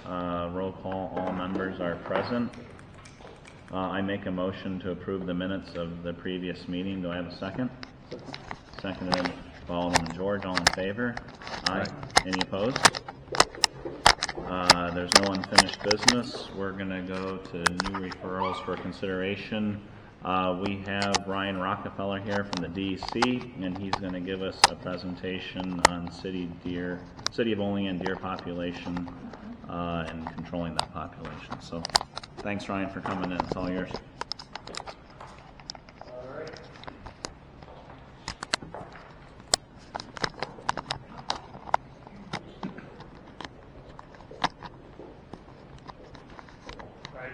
Roll call, all members are present. I make a motion to approve the minutes of the previous meeting. Do I have a second? Seconded by Alderman George. All in favor? Aye. Any opposed? There's no unfinished business. We're going to go to new referrals for consideration. We have Ryan Rockefeller here from the DEC, and he's going to give us a presentation on City of Olean deer population and controlling that population. So thanks, Ryan, for coming in. It's all yours.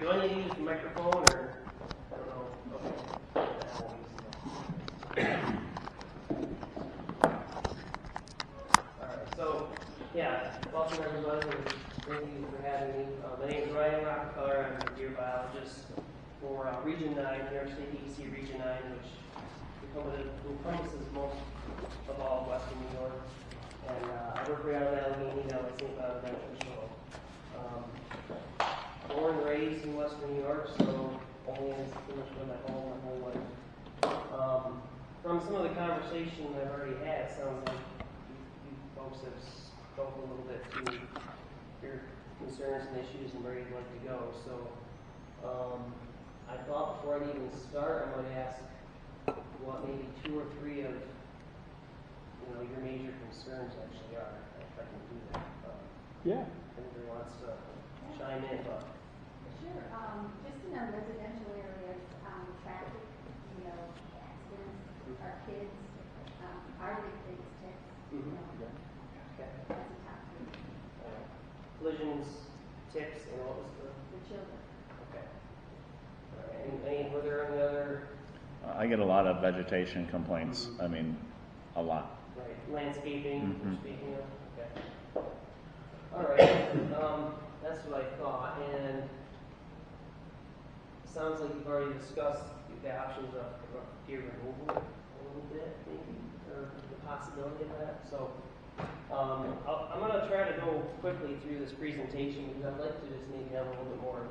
Do I need to use the microphone or I don't know? Okay. Alright, so yeah, welcome everybody. Thank you for having me. My name is Ryan Rockefeller. I'm a deer biologist for Region 9, New York State DEC Region 9, which encompasses most of all of Western New York. And I work right out of Allegheny, now I think about that control. Born and raised in Western New York, so Olean has pretty much been my home my whole life. From some of the conversation I've already had, it sounds like you folks have spoken a little bit to your concerns and issues and where you'd like to go. So I thought before I'd even start, I might ask what maybe 2 or 3 of your major concerns actually are, if I can do that. Yeah. If anybody wants to chime in, but. Sure. Just in our residential areas, traffic, accidents, our kids, our big things, ticks. Okay. That's a top 3. Collisions, ticks, and what was The children. Okay. All right. Were there any other? I get a lot of vegetation complaints. I mean, a lot. Right. Landscaping, you're speaking of? Okay. All right. That's what I thought. And sounds like you've already discussed the options of deer removal a little bit, maybe, or the possibility of that. So I'm going to try to go quickly through this presentation because I'd like to just maybe have a little bit more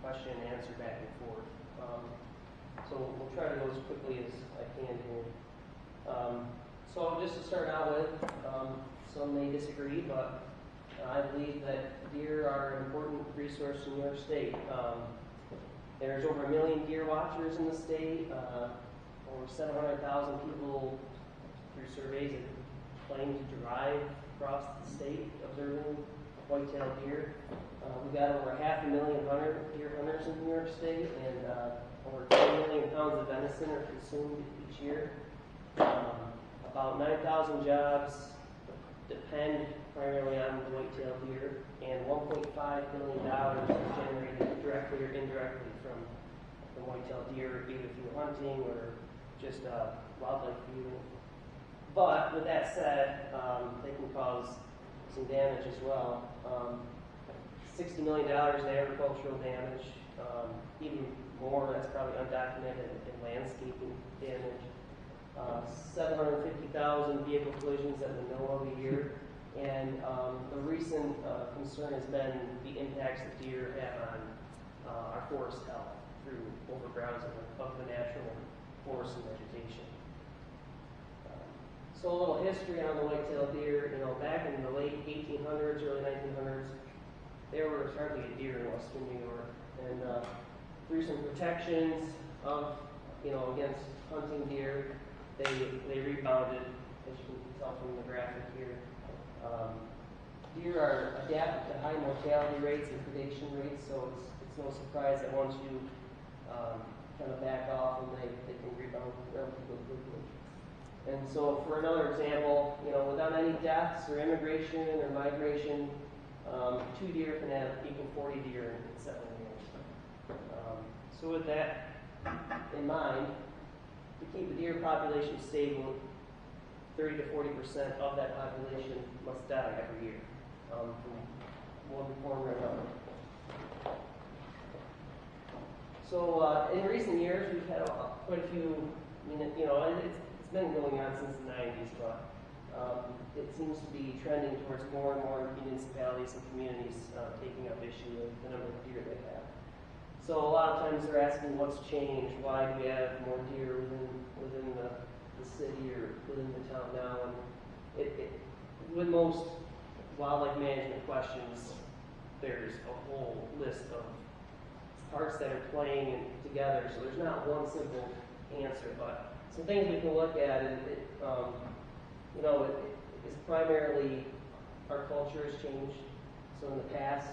question and answer back and forth. So we'll try to go as quickly as I can here. So just to start out with, some may disagree, but I believe that deer are an important resource in New York State. There's over 1 million deer watchers in the state. Over 700,000 people through surveys that claim to drive across the state observing white-tailed deer. We've got over 500,000 deer hunters in New York State, and over 10 million pounds of venison are consumed each year. About 9,000 jobs depend primarily on the white-tailed deer, and $1.5 billion are generated directly or indirectly from white-tailed deer, either through hunting or just wildlife viewing. But with that said, they can cause some damage as well. $60 million in agricultural damage, even more, that's probably undocumented in landscaping damage. 750,000 vehicle collisions that we know of a year. And the recent concern has been the impacts that deer have on our forest health through overbrowsing of the natural forest and vegetation. So a little history on the white-tailed deer. Back in the late 1800s, early 1900s, there was hardly a deer in Western New York. And through some protections of, against hunting deer, they rebounded, as you can tell from the graphic here. Deer are adapted to high mortality rates and predation rates, so it's no surprise that once you kind of back off, and they can rebound relatively quickly. And so, for another example, without any deaths or immigration or migration, 2 deer can have equal 40 deer in 7 years. So, with that in mind, to keep the deer population stable, 30 to 40% of that population must die every year from one form or another. So in recent years, we've had quite a few. It's been going on since the 90s, but It seems to be trending towards more and more municipalities and communities taking up issue with the number of deer they have. So a lot of times they're asking what's changed, why do we have more deer within the city or within the town now? And with most wildlife management questions, there's a whole list of parts that are playing together, so there's not one simple answer, but some things we can look at, and it is primarily our culture has changed. So in the past,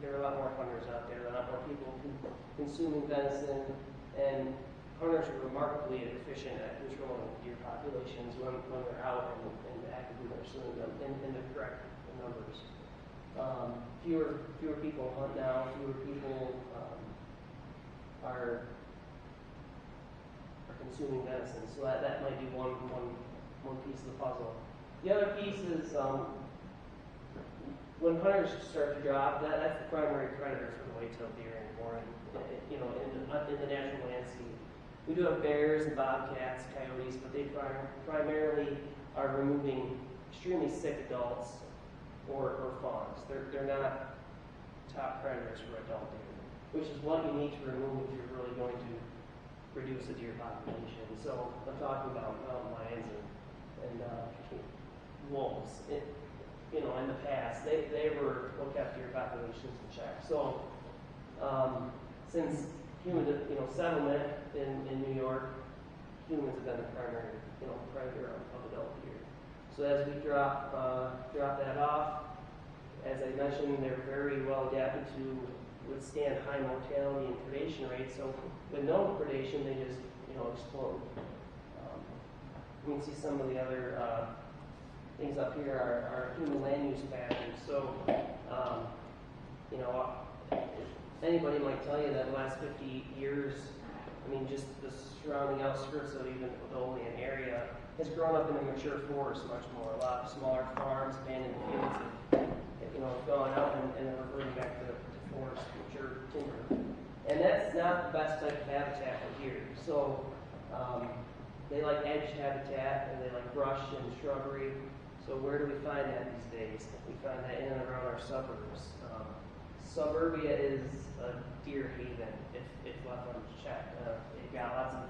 there are a lot more hunters out there, a lot more people consuming venison, and hunters are remarkably efficient at controlling deer populations when they're out and actively pursuing them in the correct numbers. Fewer people hunt now, fewer people are consuming venison, so that might be one piece of the puzzle. The other piece is when hunters start to drop, that's the primary predator for the white-tailed deer anymore. In the natural landscape, we do have bears and bobcats, coyotes, but they primarily are removing extremely sick adults or fawns. They're not top predators for adult deer, which is what you need to remove if you're really going to reduce a deer population. So I'm talking about mountain lions and wolves. In the past, they were what kept deer populations in check. So since human settlement in New York, humans have been the primary predator of adult deer. So as we drop that off, as I mentioned, they're very well adapted to withstand high mortality and predation rates. So with no predation, they just explode. You can see some of the other things up here are human land use patterns. So anybody might tell you that in the last 50 years, just the surrounding outskirts of even the Olean area has grown up in a mature forest much more. A lot of smaller farms, abandoned fields have gone out and they're reverting back to forest, mature timber. And that's not the best type of habitat for deer. So they like edged habitat and they like brush and shrubbery. So where do we find that these days? We find that in and around our suburbs. Suburbia is a deer haven if left unchecked. They've got lots of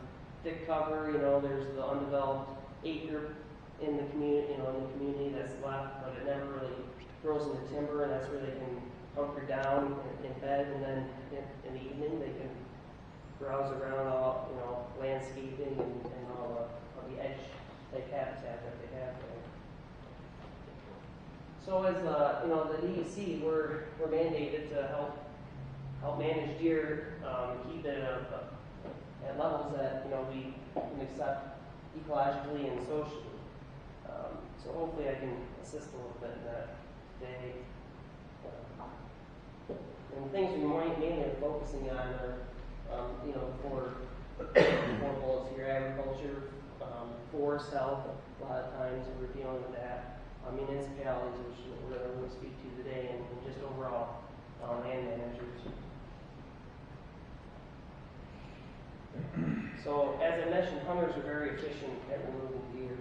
thick cover. There's the undeveloped acre in the community that's left, but it never really grows into timber, and that's where they can hunker down in bed, and then in the evening they can browse around all landscaping and all the edge type habitat that they have there. So as the DEC, we're mandated to help manage deer, keep it at levels that we can accept ecologically and socially. So hopefully I can assist a little bit in that today. And the things we mainly are focusing on are, four bullets here: agriculture, forest health. A lot of times we're dealing with that. Municipalities, which we're going to really speak to today, and just overall land managers. So, as I mentioned, hunters are very efficient at removing deer,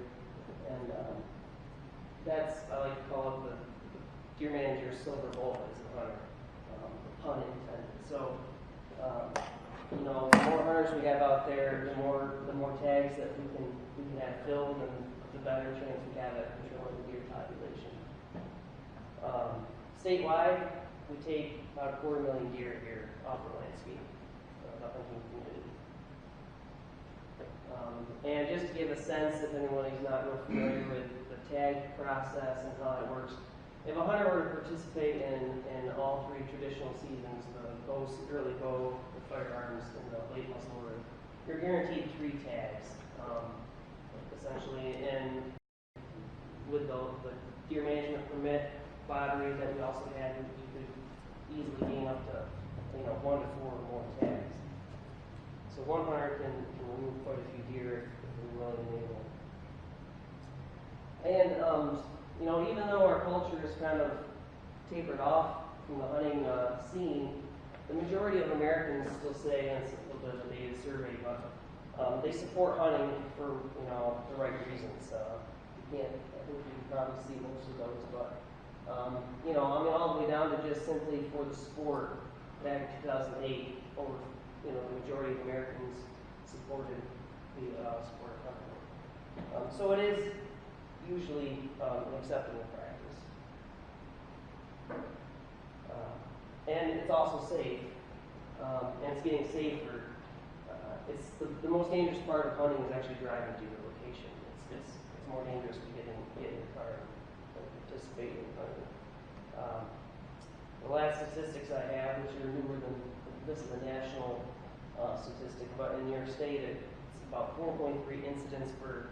and that's, I like to call it the deer manager's silver bullet as a hunter, pun intended. So, the more hunters we have out there, the more tags that we can have filled, and the better chance we have at controlling the deer population. Statewide, we take about 250,000 deer here off the landscape, the hunting community. And just to give a sense, if anybody's not real familiar with the tag process and how it works, if a hunter were to participate in all three traditional seasons, the early bow, the firearms, and the late muzzleloader, you're guaranteed 3 tags, essentially. And with the deer management permit lottery that we also had, you could easily gain up to 1 to 4 or more tags. So one hunter can remove quite a few deer if they're willing and able. And even though our culture is kind of tapered off from the hunting scene, the majority of Americans still say, and it's a little bit of a dated survey, but they support hunting for the right reasons. can't, I think you can probably see most of those, but, you know, I mean, all the way down to just simply for the sport, back in 2008, over, you know, the majority of Americans supported the sport company. So it is usually an acceptable practice. And it's also safe, and it's getting safer. It's the most dangerous part of hunting is actually driving to your location. It's more dangerous to get in the car than participate in hunting. The last statistics I have, which are newer than this is a national statistic, but in New York State it's about 4.3 incidents per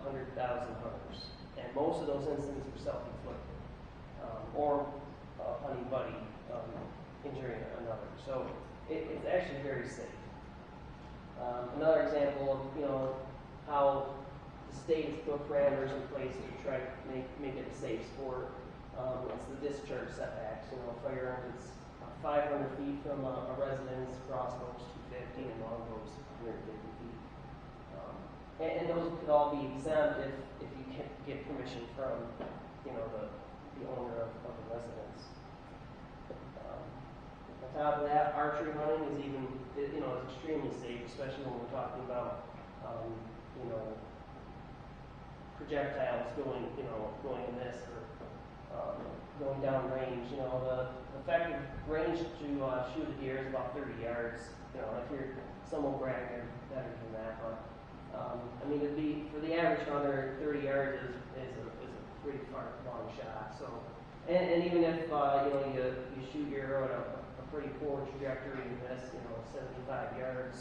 100,000 hunters, and most of those incidents were self-inflicted or a hunting buddy injuring another. So it's actually very safe. Another example of, you know, how the state has put parameters in place to try to make it a safe sport. It's the discharge setbacks. You know, firearms, it's 500 feet from a residence, crossbows 250, and longbows 150 feet. And those could all be exempt if you can get permission from, you know, the owner of the residence. On top of that, archery hunting is even, you know, is extremely safe, especially when we're talking about, you know, projectiles going in this or going down range. You know, the effective range to shoot a deer is about 30 yards. You know, if you're someone bragging better than that, but I mean, it'd be for the average hunter, 30 yards is a pretty far long shot. So, and even if you know you shoot your arrow at a pretty poor trajectory and miss, you know, 75 yards,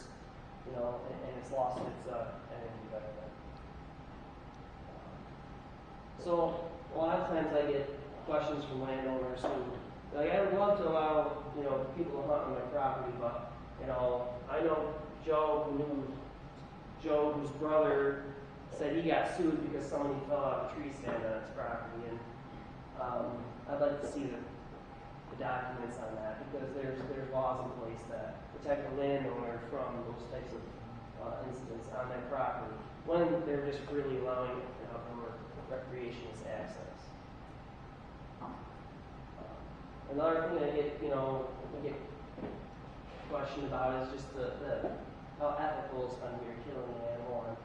you know, and it's lost its energy by then. So a lot of times I get questions from landowners who, like, I would love to allow, you know, people to hunt on their property, but, you know, I know Joe whose brother said he got sued because somebody fell out of a tree stand on his property, and I'd like to see the documents on that, because there's laws in place that protect the landowner from those types of incidents on their property when they're just really allowing for recreationist access. Another thing I get questioned about is just the how ethical is when you're killing an animal. And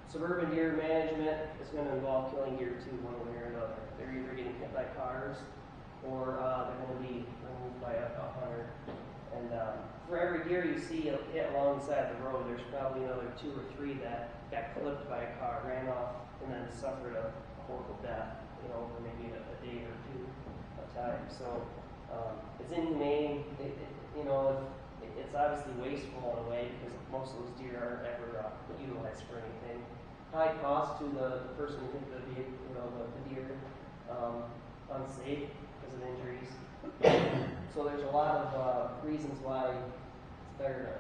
suburban deer management is going to involve killing deer too, one way or another. They're either getting hit by cars or they're going to be removed by a hunter. And for every deer you see hit alongside the road, there's probably another 2 or 3 that got clipped by a car, ran off, and then suffered a horrible death, you know, over maybe a day or 2 of time. So it's inhumane. You know, it's obviously wasteful in a way, because most of those deer aren't ever utilized for anything. High cost to the person who hit the deer, unsafe because of injuries. So there's a lot of reasons why it's better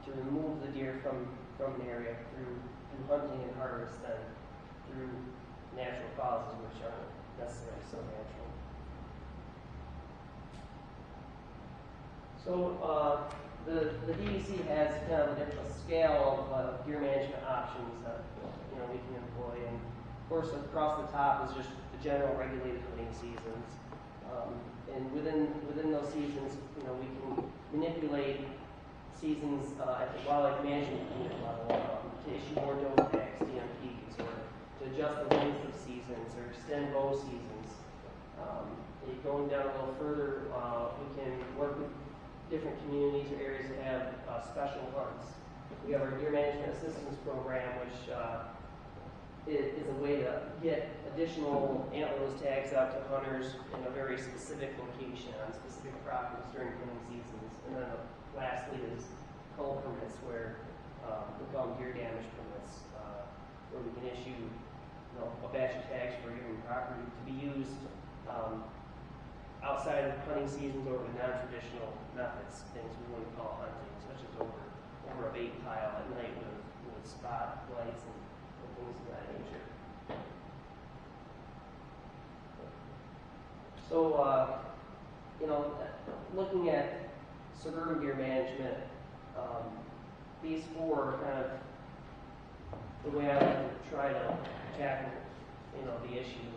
to remove the deer from an area through hunting and harvest than through natural causes, which aren't necessarily so natural. So the DEC has kind of a scale of deer management options that we can employ, and of course across the top is just the general regulated hunting seasons. And within those seasons, we can manipulate seasons at the wildlife management unit level to issue more dose tags, DMPs, or to adjust the length of seasons or extend bow seasons. Going down a little further, we can work with different communities or areas that have special hunts. We have our Deer Management Assistance Program, which is a way to get additional antlerless tags out to hunters in a very specific location on specific properties during hunting seasons. And then lastly is cull permits, where we call them deer damage permits, where we can issue a batch of tags for a given property to be used outside of hunting seasons or with non-traditional methods, things we wouldn't call hunting, such as over a bait pile at night with spot lights and things of that nature. So, looking at suburban deer management, these 4 are kind of the way I like to try to tackle, the issue.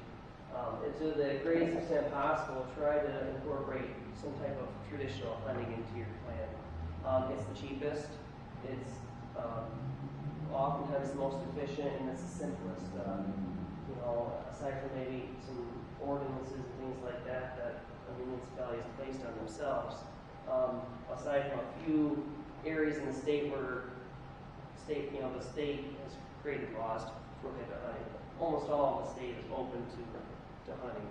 And to the greatest extent possible, try to incorporate some type of traditional hunting into your plan. It's the cheapest, it's oftentimes the most efficient, and it's the simplest. Aside from maybe some ordinances and things like that that the municipalities placed on themselves, aside from a few areas in the state where the state has created laws to prohibit hunting. Almost all of the state is open to hunting,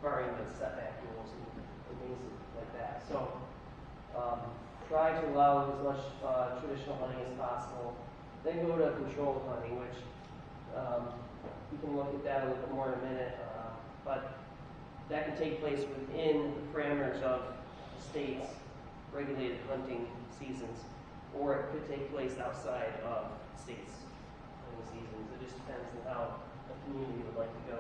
barring the setback rules and things like that. So try to allow as much traditional hunting as possible. Then go to controlled hunting, which we can look at that a little bit more in a minute, but that can take place within the parameters of the state's regulated hunting seasons, or it could take place outside of the state's hunting seasons. It just depends on how the community would like to go.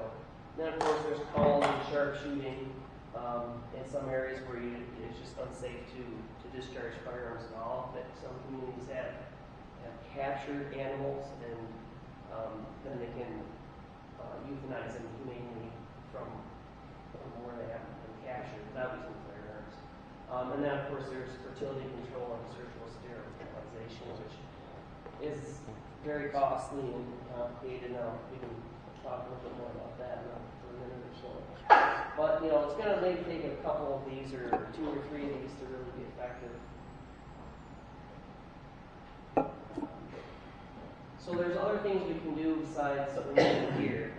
And then, of course, there's calls and sharpshooting in some areas where it's just unsafe to discharge firearms at all. But some communities have captured animals, and then they can euthanize them humanely from where they haven't been captured without using firearms. And then, of course, there's fertility control and surgical sterilization, which is very costly and complicated. Now, we can talk a little bit more about that for a minute or so. But, it's going to maybe take a couple of these, or 2 or 3 of these, to really be effective. So there's other things we can do besides removing deer.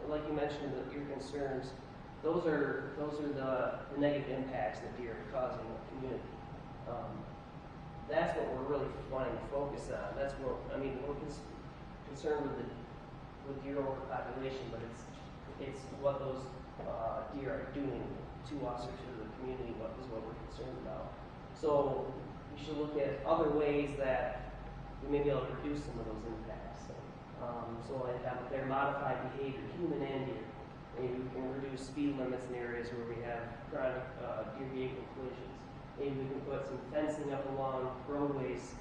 Like you mentioned, your concerns, those are the negative impacts that deer are causing in the community. That's what we're really wanting to focus on. That's what we're concerned with deer overpopulation, but it's what those deer are doing to us or to the community. What we're concerned about. So we should look at other ways that we may be able to reduce some of those impacts. So I have their modified behavior, human and deer. Maybe we can reduce speed limits in areas where we have chronic deer vehicle collisions. Maybe we can put some fencing up along roadways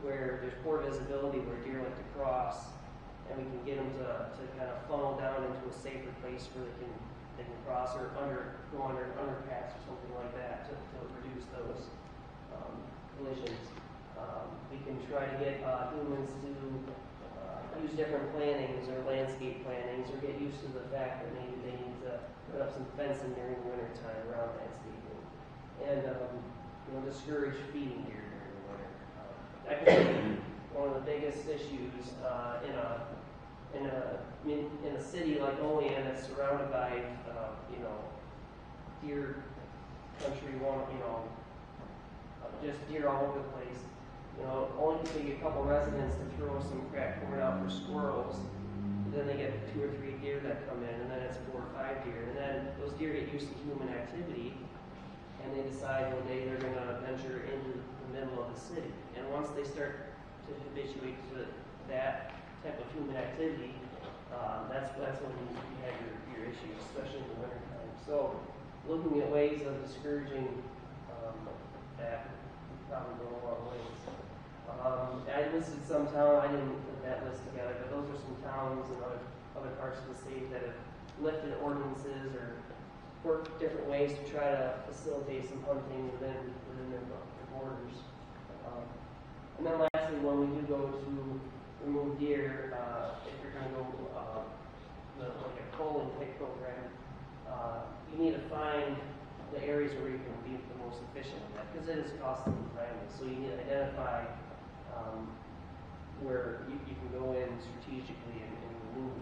where there's poor visibility, where deer like to cross, and we can get them to kind of funnel down into a safer place where they can cross, or go under underpass or something like that to reduce those collisions. We can try to get humans to use different plantings or landscape plantings, or get used to the fact that maybe they need to put up some fencing during the winter time around landscaping, and discourage feeding deer during the winter. That could be one of the biggest issues in a city like Olean that's surrounded by deer country, just deer all over the place. Only can take a couple residents to throw some cracked corn out for squirrels. Then they get 2 or 3 deer that come in, and then it's 4 or 5 deer. And then those deer get used to human activity, and they decide one day they're going to venture into the middle of the city. And once they start to habituate to that type of human activity, that's when you have your issues, especially in the wintertime. So looking at ways of discouraging that probably go a long ways. I listed some towns. I didn't put that list together, but those are some towns and other parts of the state that have lifted ordinances or worked different ways to try to facilitate some hunting within their borders. And then lastly, when we do go to remove deer, if you're going to go like a culling type program, you need to find the areas where you can be the most efficient with that, because it is costly and timely. So you need to identify where you can go in strategically and remove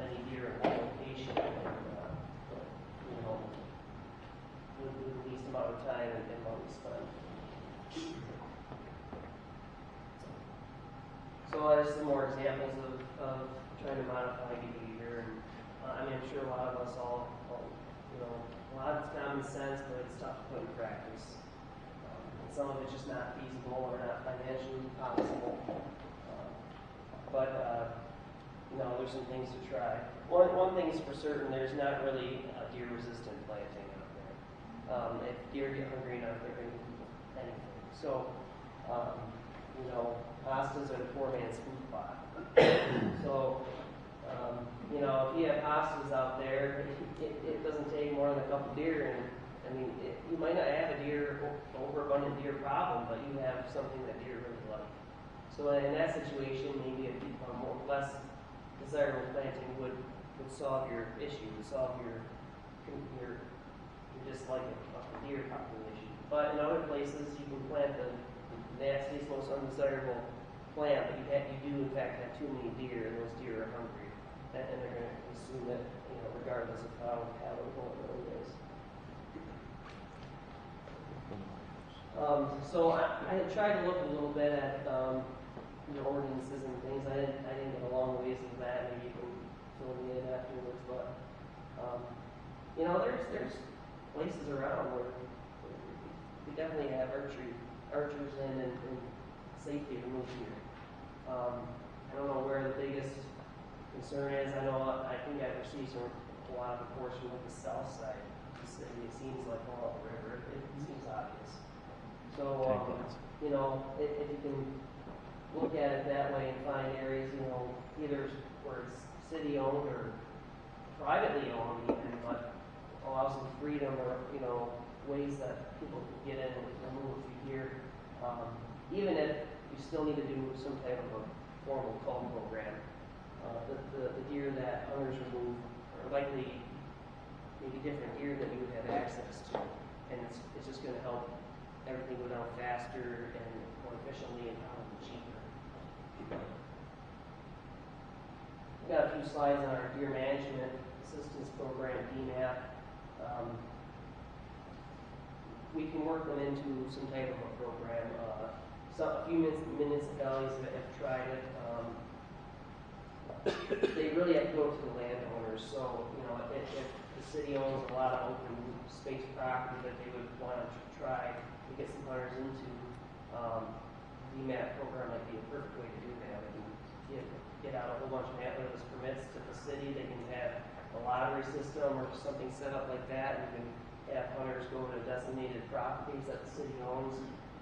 many deer in one location, and with the least amount of time and money spent. So there's some more examples of trying to modify behavior, and I'm sure a lot of us all a lot of it's common sense, but it's tough to put in practice. And some of it's just not feasible or not financially possible. But there's some things to try. One thing is for certain, there's not really deer-resistant planting out there. If deer get hungry enough, they're going to eat anything. So, hostas are the poor man's food plot. So, you know, if you have hostas out there, it doesn't take more than a couple deer, and I mean, you might not have a overabundant deer problem, but you have something that deer really like. So in that situation, maybe a more less desirable planting would solve your issue, solve your dislike of the deer population. But in other places, you can plant the nastiest, most undesirable plant, but you do in fact have too many deer, and those deer are hungry, and they're going to consume it, you know, regardless of how palatable it really is. So I had tried to look a little bit at the ordinances and things. I didn't get a long ways of that. Maybe you can fill me in afterwards, but you know, there's places around where we definitely have archers and safety to move here. I don't know where the biggest concern is. I think I've received a lot of reports from like the south side of the city. It seems like along the river. It seems obvious. So, you know, if you can look at it that way and find areas, you know, either where it's city-owned or privately owned even, but allows some freedom or, you know, ways that people can get in and remove a few deer, even if you still need to do some type of a formal cull program. The deer that hunters remove are likely maybe different deer that you would have access to, and it's just going to help everything go down faster and more efficiently and probably cheaper. We've got a few slides on our deer management assistance program, DMAP. We can work them into some type of a program. A few municipalities have tried it. They really have to go to the landowners. So, you know, if the city owns a lot of open space property that they would want to try to get some hunters into, DMAP program might be a perfect way to do that. They can get out a whole bunch of antlerless permits to the city. They can have a lottery system or something set up like that, and you can have hunters go to designated properties that the city owns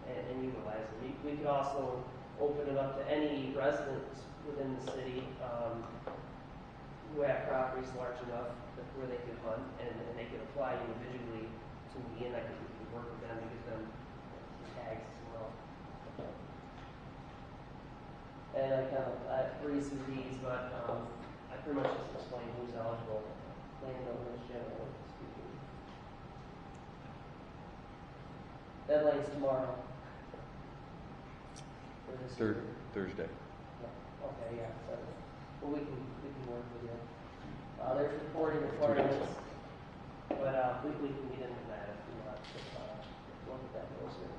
and utilize them. We could also open it up to any residents within the city who have properties large enough where they could hunt, and they could apply individually to me, and I could work with them to get them tags as well. And I breezed through these, but I pretty much just explained who's eligible, landowners generally speaking. Deadline's tomorrow. Thursday. Okay, yeah. Well, we can work with you. There's reporting requirements, but we can get into that if you want to look at that closer.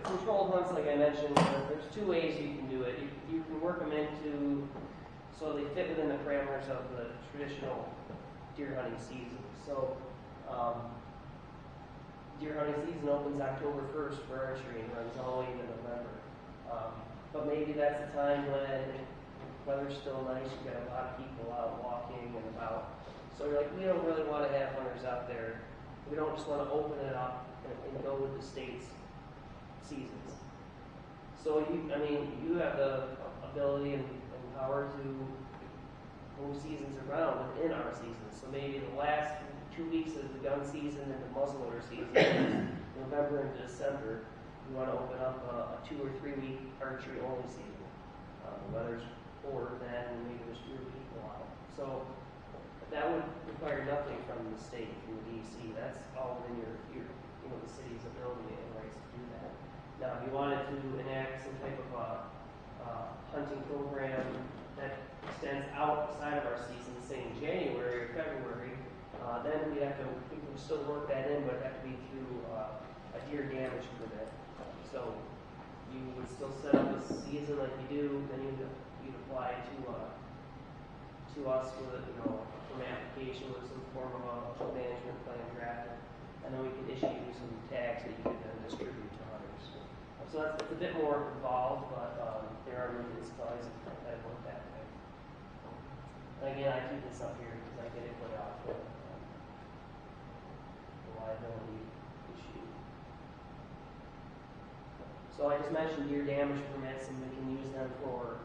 Controlled hunts, like I mentioned, there's two ways you can do it. You can work them into so they fit within the parameters of the traditional deer hunting season. So deer hunting season opens October 1st for archery and runs all the way into November. But maybe that's a time when weather's still nice, you've got a lot of people out walking and about. So you're like, we don't really want to have hunters out there. We don't just want to open it up and go with the state's seasons. So you have the ability and power to move seasons around within our seasons. So maybe the last 2 weeks of the gun season and the muzzleloader season, November and December, you want to open up a 2 or 3 week archery only season. The weather's poor then, and maybe there's fewer people out. So that would require nothing from the state, from the DEC. That's all within your the city's ability and rights to do that. Now, if you wanted to enact some type of a hunting program that extends outside of our season, say in January or February, then we can still work that in, but it would have to be through a deer damage permit. So you would still set up a season like you do, then you'd apply to us with an application with some form of a management plan drafted, and then we can issue you some tags that you can then distribute to hunters. So it's a bit more involved, but there are municipalities that work that way. And again, I keep this up here because I get it put out for the liability issue. So I just mentioned deer damage permits, and we can use them for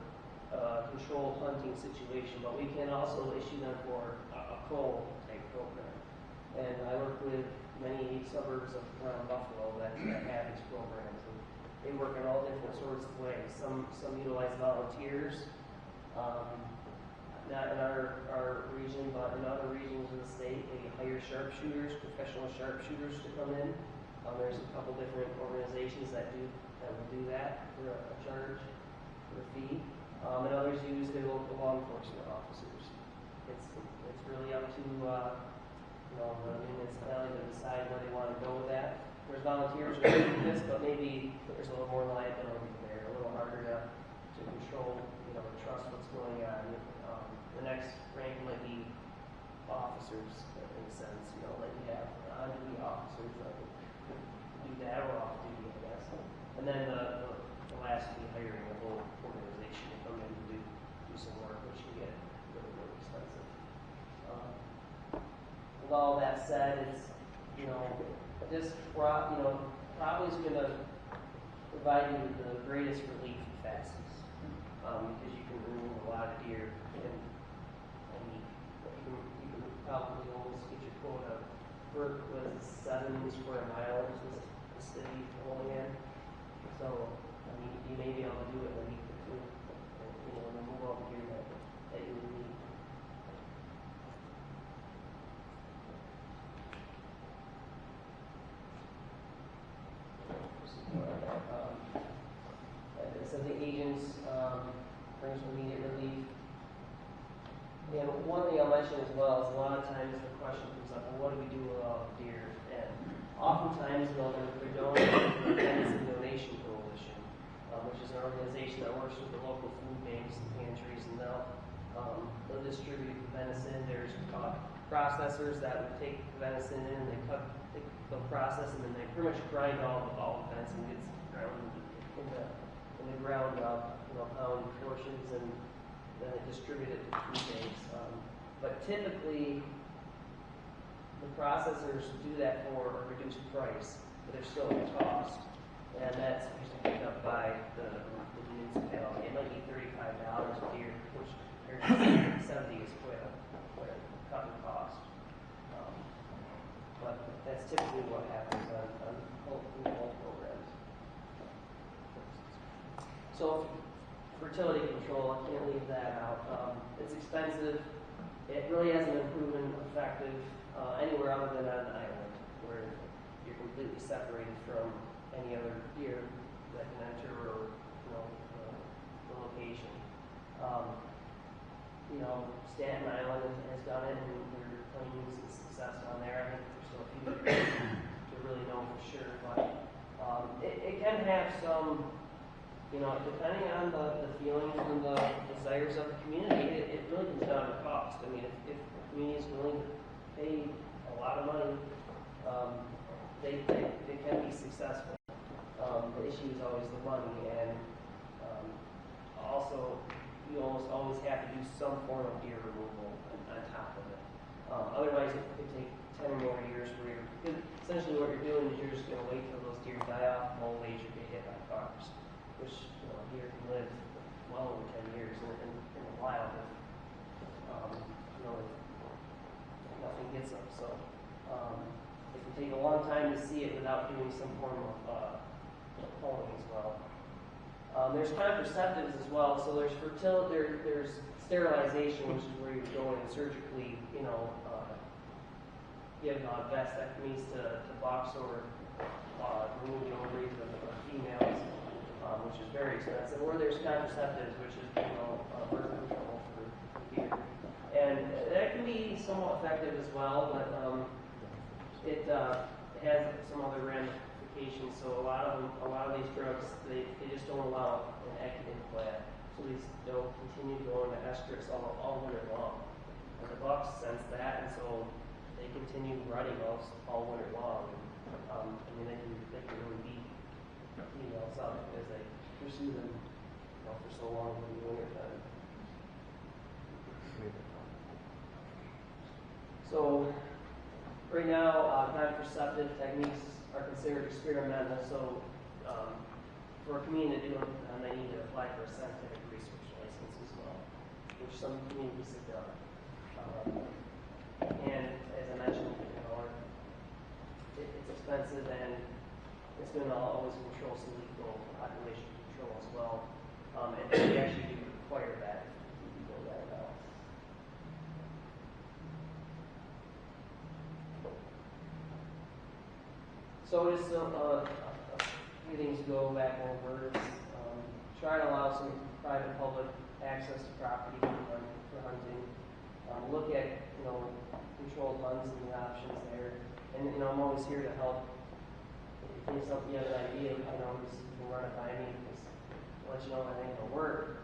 controlled hunting situation, but we can also issue them for a cull type program. And I work with many suburbs of around Buffalo that have these programs. And they work in all different sorts of ways. Some utilize volunteers, not in our region, but in other regions of the state. They hire sharpshooters, professional sharpshooters to come in. There's a couple different organizations that will do that for a charge, for a fee. And others use their local law enforcement officers. It's really up to the municipality to decide where they want to go with that. There's volunteers who do this, but maybe there's a little more liability there, a little harder to control, to trust what's going on. The next rank might be officers, in a sense, that you have on-duty officers that do that or off-duty, I guess. And then the last would be hiring a whole organization to come in and do some work, which can get really, really expensive. With all that said, it's, this probably is going to provide you with the greatest relief and fastest, because you can remove a lot of deer and you can probably almost get your quota for 7 square miles is the city only in. So, you may be able to do it in a week or two, and remove all the deer that you would need. So the agents brings immediate relief. And one thing I'll mention as well is a lot of times the question comes up, well, what do we do with all the deer? And oftentimes they're donated to the Venison Donation Coalition, which is an organization that works with the local food banks and pantries, and they'll distribute the venison. There's processors that would take the venison in, and they'll process, and then they pretty much grind all the venison gets ground in the ground up, pound portions, and then they distribute it to food banks. But typically, the processors do that for a reduced price, but there's still a cost, and that's usually picked up by the municipality. It might be $35 a year, which compared to 70 is quite a cut in cost. But that's typically what happens on whole programs. So fertility control, I can't leave that out. It's expensive. It really hasn't been proven effective anywhere other than on an island, where you're completely separated from any other deer that can enter or the location. Staten Island has done it, and they're claiming some success on there. I think there's still a few to really know for sure, but it can have some. Depending on the feelings and the desires of the community, it really comes down to cost. I mean, if the community is willing to pay a lot of money, they can be successful. The issue is always the money, and also you almost always have to do some form of deer removal on top of it. Otherwise, it could take 10 or more years for because essentially what you're doing is you're just going to wait till those deer die off, and old age or get hit by cars, which deer can live well over 10 years in the wild if nothing gets them. So it can take a long time to see it without doing some form of culling as well. There's contraceptives as well. So there's fertility. There's sterilization, which is where you go in and surgically, give vasectomies to box or remove the ovaries of females, which is very expensive. Or there's contraceptives, which is birth control for deer, and that can be somewhat effective as well, but it has some other ramifications. So a lot of these drugs, they just don't allow an active implant, so they'll continue going to estrus all winter long. And the bucks sense that, and so they continue running all winter long. They can really beat females up because they pursue them for so long in the winter time. So right now, contraceptive techniques are considered experimental. So for a community to do them, they need to apply for a scientific research license. distance as well, which some communities have done. And as I mentioned, it's expensive and it's going to always control some lethal population control as well. And we actually do require that if you go that route. So just a few things to go back over. Try to allow some private-public access to property for hunting. Look at controlled hunts and the options there. And I'm always here to help. If you something you have an idea, just you can run it by me. Just let you know if I think it'll work.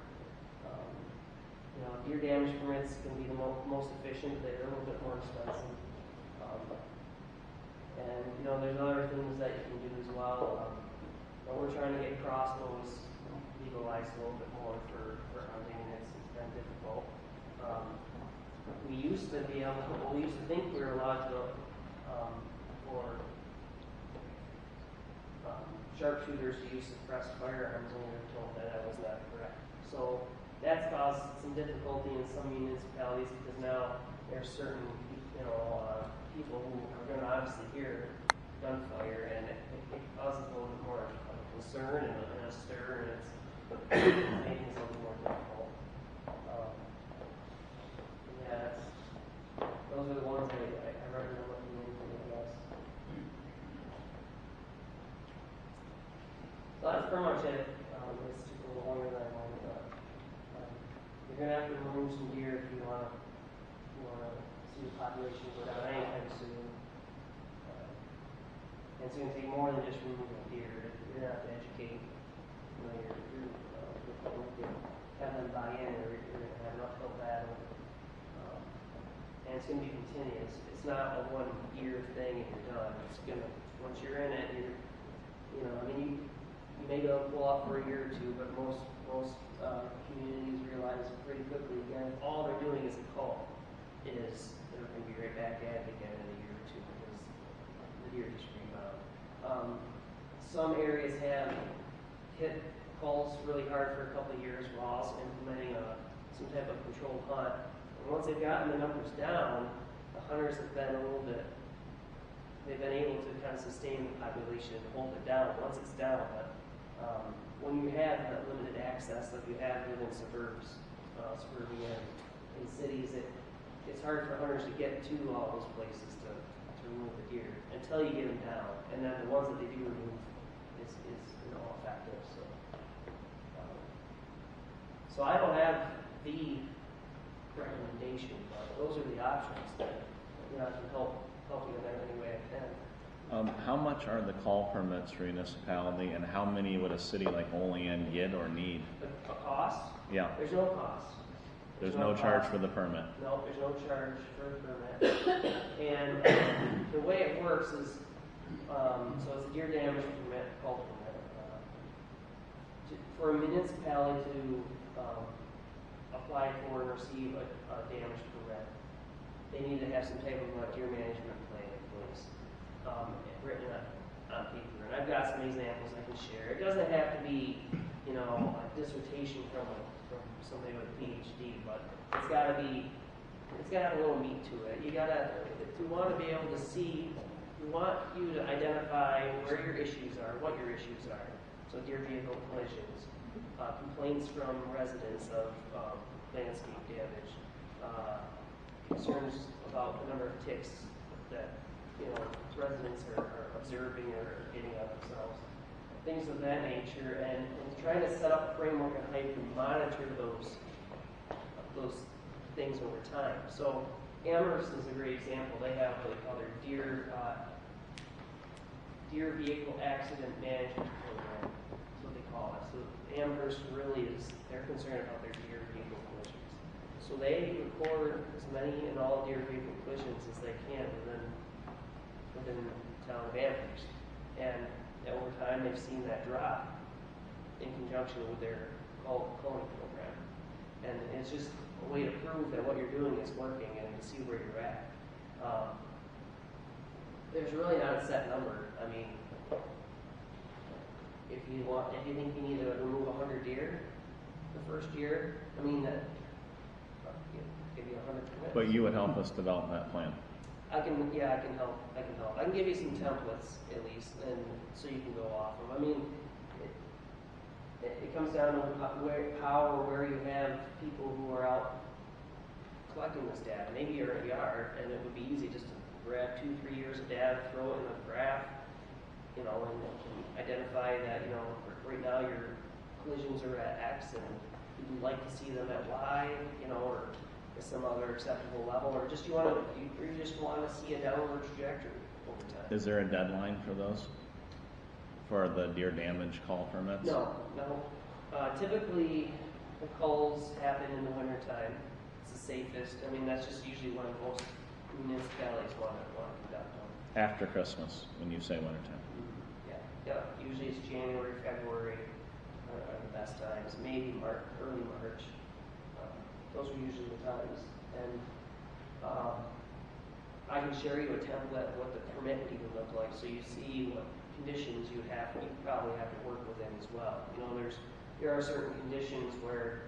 Deer damage permits can be the most efficient. They're a little bit more expensive. And there's other things that you can do as well. But we're trying to get crossbows legalized a little bit more for hunting, and it's been difficult. We used to think we were allowed to for sharpshooters to use suppressed firearms, and we were told that was not correct. So that's caused some difficulty in some municipalities because now there's certain people who are going to obviously hear gunfire, and it causes a little bit more concern and a stir, and it's making it a little more difficult. Those are the ones I recommend looking into, I guess. So that's pretty much it. It's just a little longer than I wanted, but you're going to have to remove some deer if you want to see the population go down anytime soon. And it's going to take more than just removing a deer. You're going to have to educate your group, have them buy in, or you're going to have an uphill battle. And it's going to be continuous. It's not a 1 year thing and you're done. It's going to, once you're in it, you may go pull off for a year or two, but most communities realize pretty quickly, again, all they're doing is a call. They're going to be right back at it again in a year or two because the deer just rebound. Some areas have hit calls really hard for a couple of years while also implementing some type of controlled hunt. And once they've gotten the numbers down, the hunters have been they've been able to kind of sustain the population and hold it down once it's down. But when you have that limited access like you have within suburbia and cities, it's hard for hunters to get to all those places to remove the deer until you get them down. And then the ones that they do remove is effective. So I don't have the recommendation, but those are the options that I can help you in any way I can. How much are the call permits for municipality, and how many would a city like Olean get or need? A cost? Yeah. There's no cost. There's no charge for the permit. No, there's no charge for the permit. And the way it works is, so it's a deer damage permit, called permit. For a municipality to apply for and receive a damage permit, they need to have some type of deer management plan in place, written on paper. And I've got some examples I can share. It doesn't have to be, a dissertation from somebody with a PhD, but it's got to have a little meat to it. If you want to be able to see, we want you to identify where your issues are, what your issues are. So deer vehicle collisions, complaints from residents of landscape damage, concerns about the number of ticks that residents are observing or getting on themselves, things of that nature, and trying to set up a framework and how you can monitor those things over time. So Amherst is a great example. They have what they call their deer vehicle accident management program. That's what they call it. So Amherst really they're concerned about their deer vehicle collisions. So they record as many and all deer vehicle collisions as they can within the town of Amherst. And over time, they've seen that drop in conjunction with their culling program. And it's just a way to prove that what you're doing is working and to see where you're at. There's really not a set number. I mean, if you think you need to remove 100 deer, the first year. I mean, give you 100 commits. But you would help us develop that plan. I can help. I can give you some templates at least, and so you can go off them. I mean, it comes down to how or where you have people who are out collecting this data. Maybe you're in a yard, and it would be easy just to grab 2-3 years of data, throw it in a graph, and identify that right now your collisions are at X, and you'd like to see them at Y, or at some other acceptable level, or just you just want to see a downward trajectory over time. Is there a deadline for those? For the deer damage call permits? No. Typically, the calls happen in the wintertime. It's the safest. I mean, that's just usually when most municipalities want to conduct them. After Christmas, when you say wintertime. Yeah. Usually it's January, February are the best times. Maybe early March. Those are usually the times. And I can share you a template of what the permit would even look like, so you see what conditions you probably have to work within as well. There are certain conditions where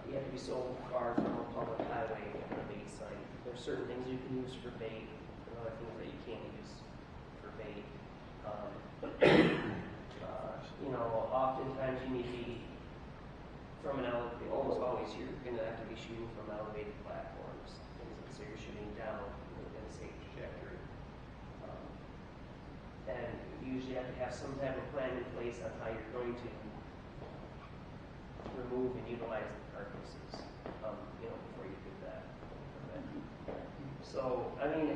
you have to be so far from a public highway and a bait site. There's certain things you can use for bait, and other things that you can't use for bait. Oftentimes you need to be from almost always you're going to have to be shooting from elevated platforms, so you're shooting down in a safe trajectory. And you usually have to have some type of plan in place on how you're going to remove and utilize the carcasses, before you do that. So, I mean,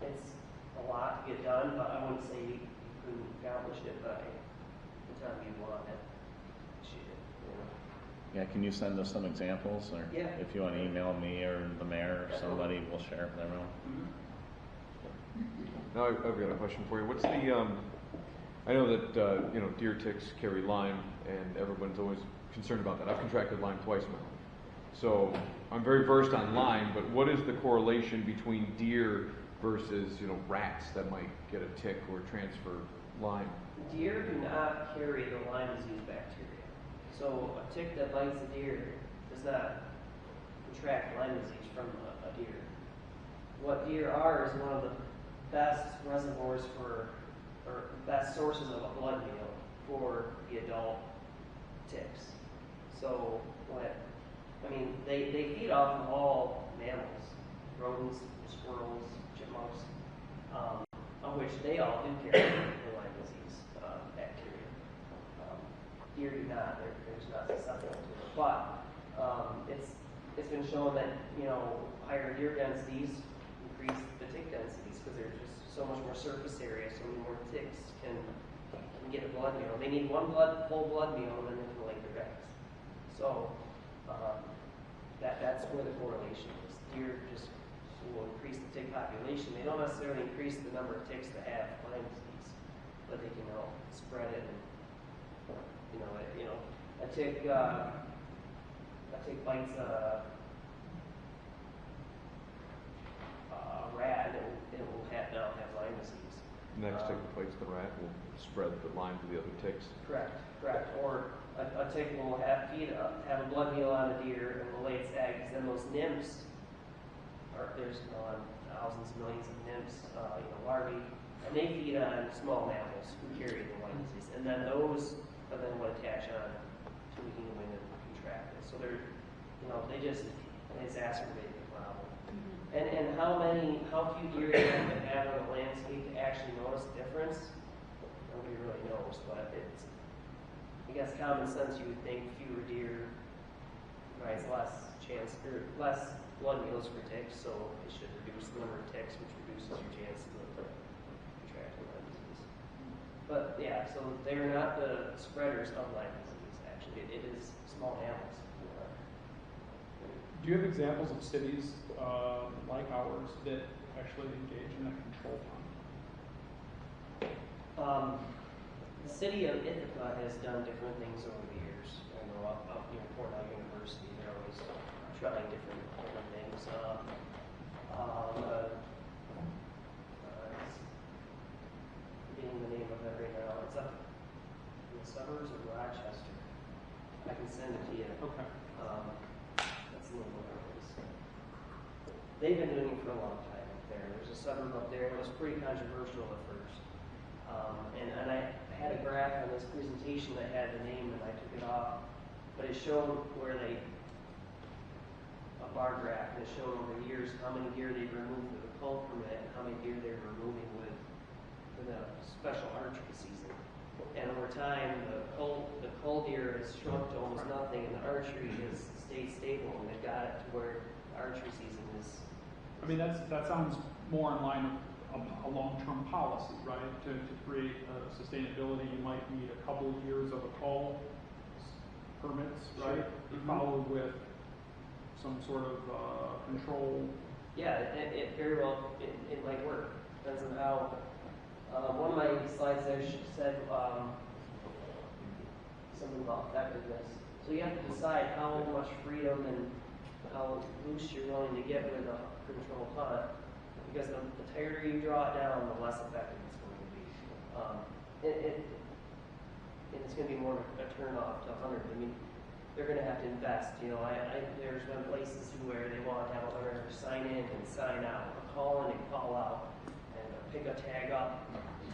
it's a lot to get done, but I wouldn't say you couldn't accomplish it by the time you want it. Yeah, can you send us some examples? Or yeah. If you want to email me or the mayor or somebody, we'll share it with everyone. Mm-hmm. Now I've got a question for you. What's the, I know that, deer ticks carry Lyme, and everyone's always concerned about that. I've contracted Lyme twice now. So I'm very versed on Lyme, but what is the correlation between deer versus, rats that might get a tick or transfer Lyme? Deer do not carry the Lyme disease bacteria. So a tick that bites a deer does not contract Lyme disease from a deer. What deer are is one of the best reservoirs or best sources of a blood meal for the adult ticks. So they feed off of all mammals, rodents, squirrels, chipmunks, of which they all do carry the Lyme disease bacteria. Deer do not; they're just not susceptible to it. But it's been shown that higher deer densities increase the tick densities because there's just so much more surface area, so many more ticks can get a blood meal. They need full blood meal, and then they can lay their eggs. So that's where the correlation is. Deer just will increase the tick population. They don't necessarily increase the number of ticks that have Lyme disease, but they can help spread it. And a tick bites a rat, it will now have Lyme disease. Next tick that bites the rat will spread the Lyme to the other ticks. Correct. Or a tick will have a blood meal on a deer and will lay its eggs. Then those nymphs, there's thousands, millions of nymphs, larvae, and they feed on small mammals who carry the Lyme disease. And then those are then what attach on to the human and contract it. So they just exacerbate the problem. And how few deer you have to have on the landscape to actually notice a difference, nobody really knows. But I guess common sense, you would think fewer deer provides less blood meals for ticks, so it should reduce the number of ticks, which reduces your chances of contracting Lyme disease. But yeah, so they're not the spreaders of Lyme disease. Actually, it is small animals. Do you have examples of cities like ours that actually engage in that control fund? The city of Ithaca has done different things over the years. I know up near Cornell University, they're always trying different things. It's getting the name of it right now. It's up in the suburbs of Rochester. I can send it to you. Okay. That's a little more obvious. They've been doing it for a long time up there. There's a suburb up there. It was pretty controversial at first. And I had a graph on this presentation that had the name and I took it off. But it showed where a bar graph, and it showed over years how many deer they removed with a cull permit and how many deer they were removing with a special archery season. And over time, the cull deer has shrunk to almost nothing, and the archery has stayed stable, and they've got it to where the archery season is. I mean, that sounds more in line with a long-term policy, right? To create sustainability, you might need a couple of years of a cull permits, right? Mm-hmm. Followed with some sort of control. Yeah, it very well, it might work. Depends on how. One of my slides there said something about effectiveness. So you have to decide how much freedom and how loose you're willing to get with a controlled hunt. Because the tighter you draw it down, the less effective it's going to be. And it's going to be more of a turn off to hunters. I mean, they're going to have to invest. You know, there's been places where they want to have a hunter sign in and sign out, or call in and call out, and pick a tag up,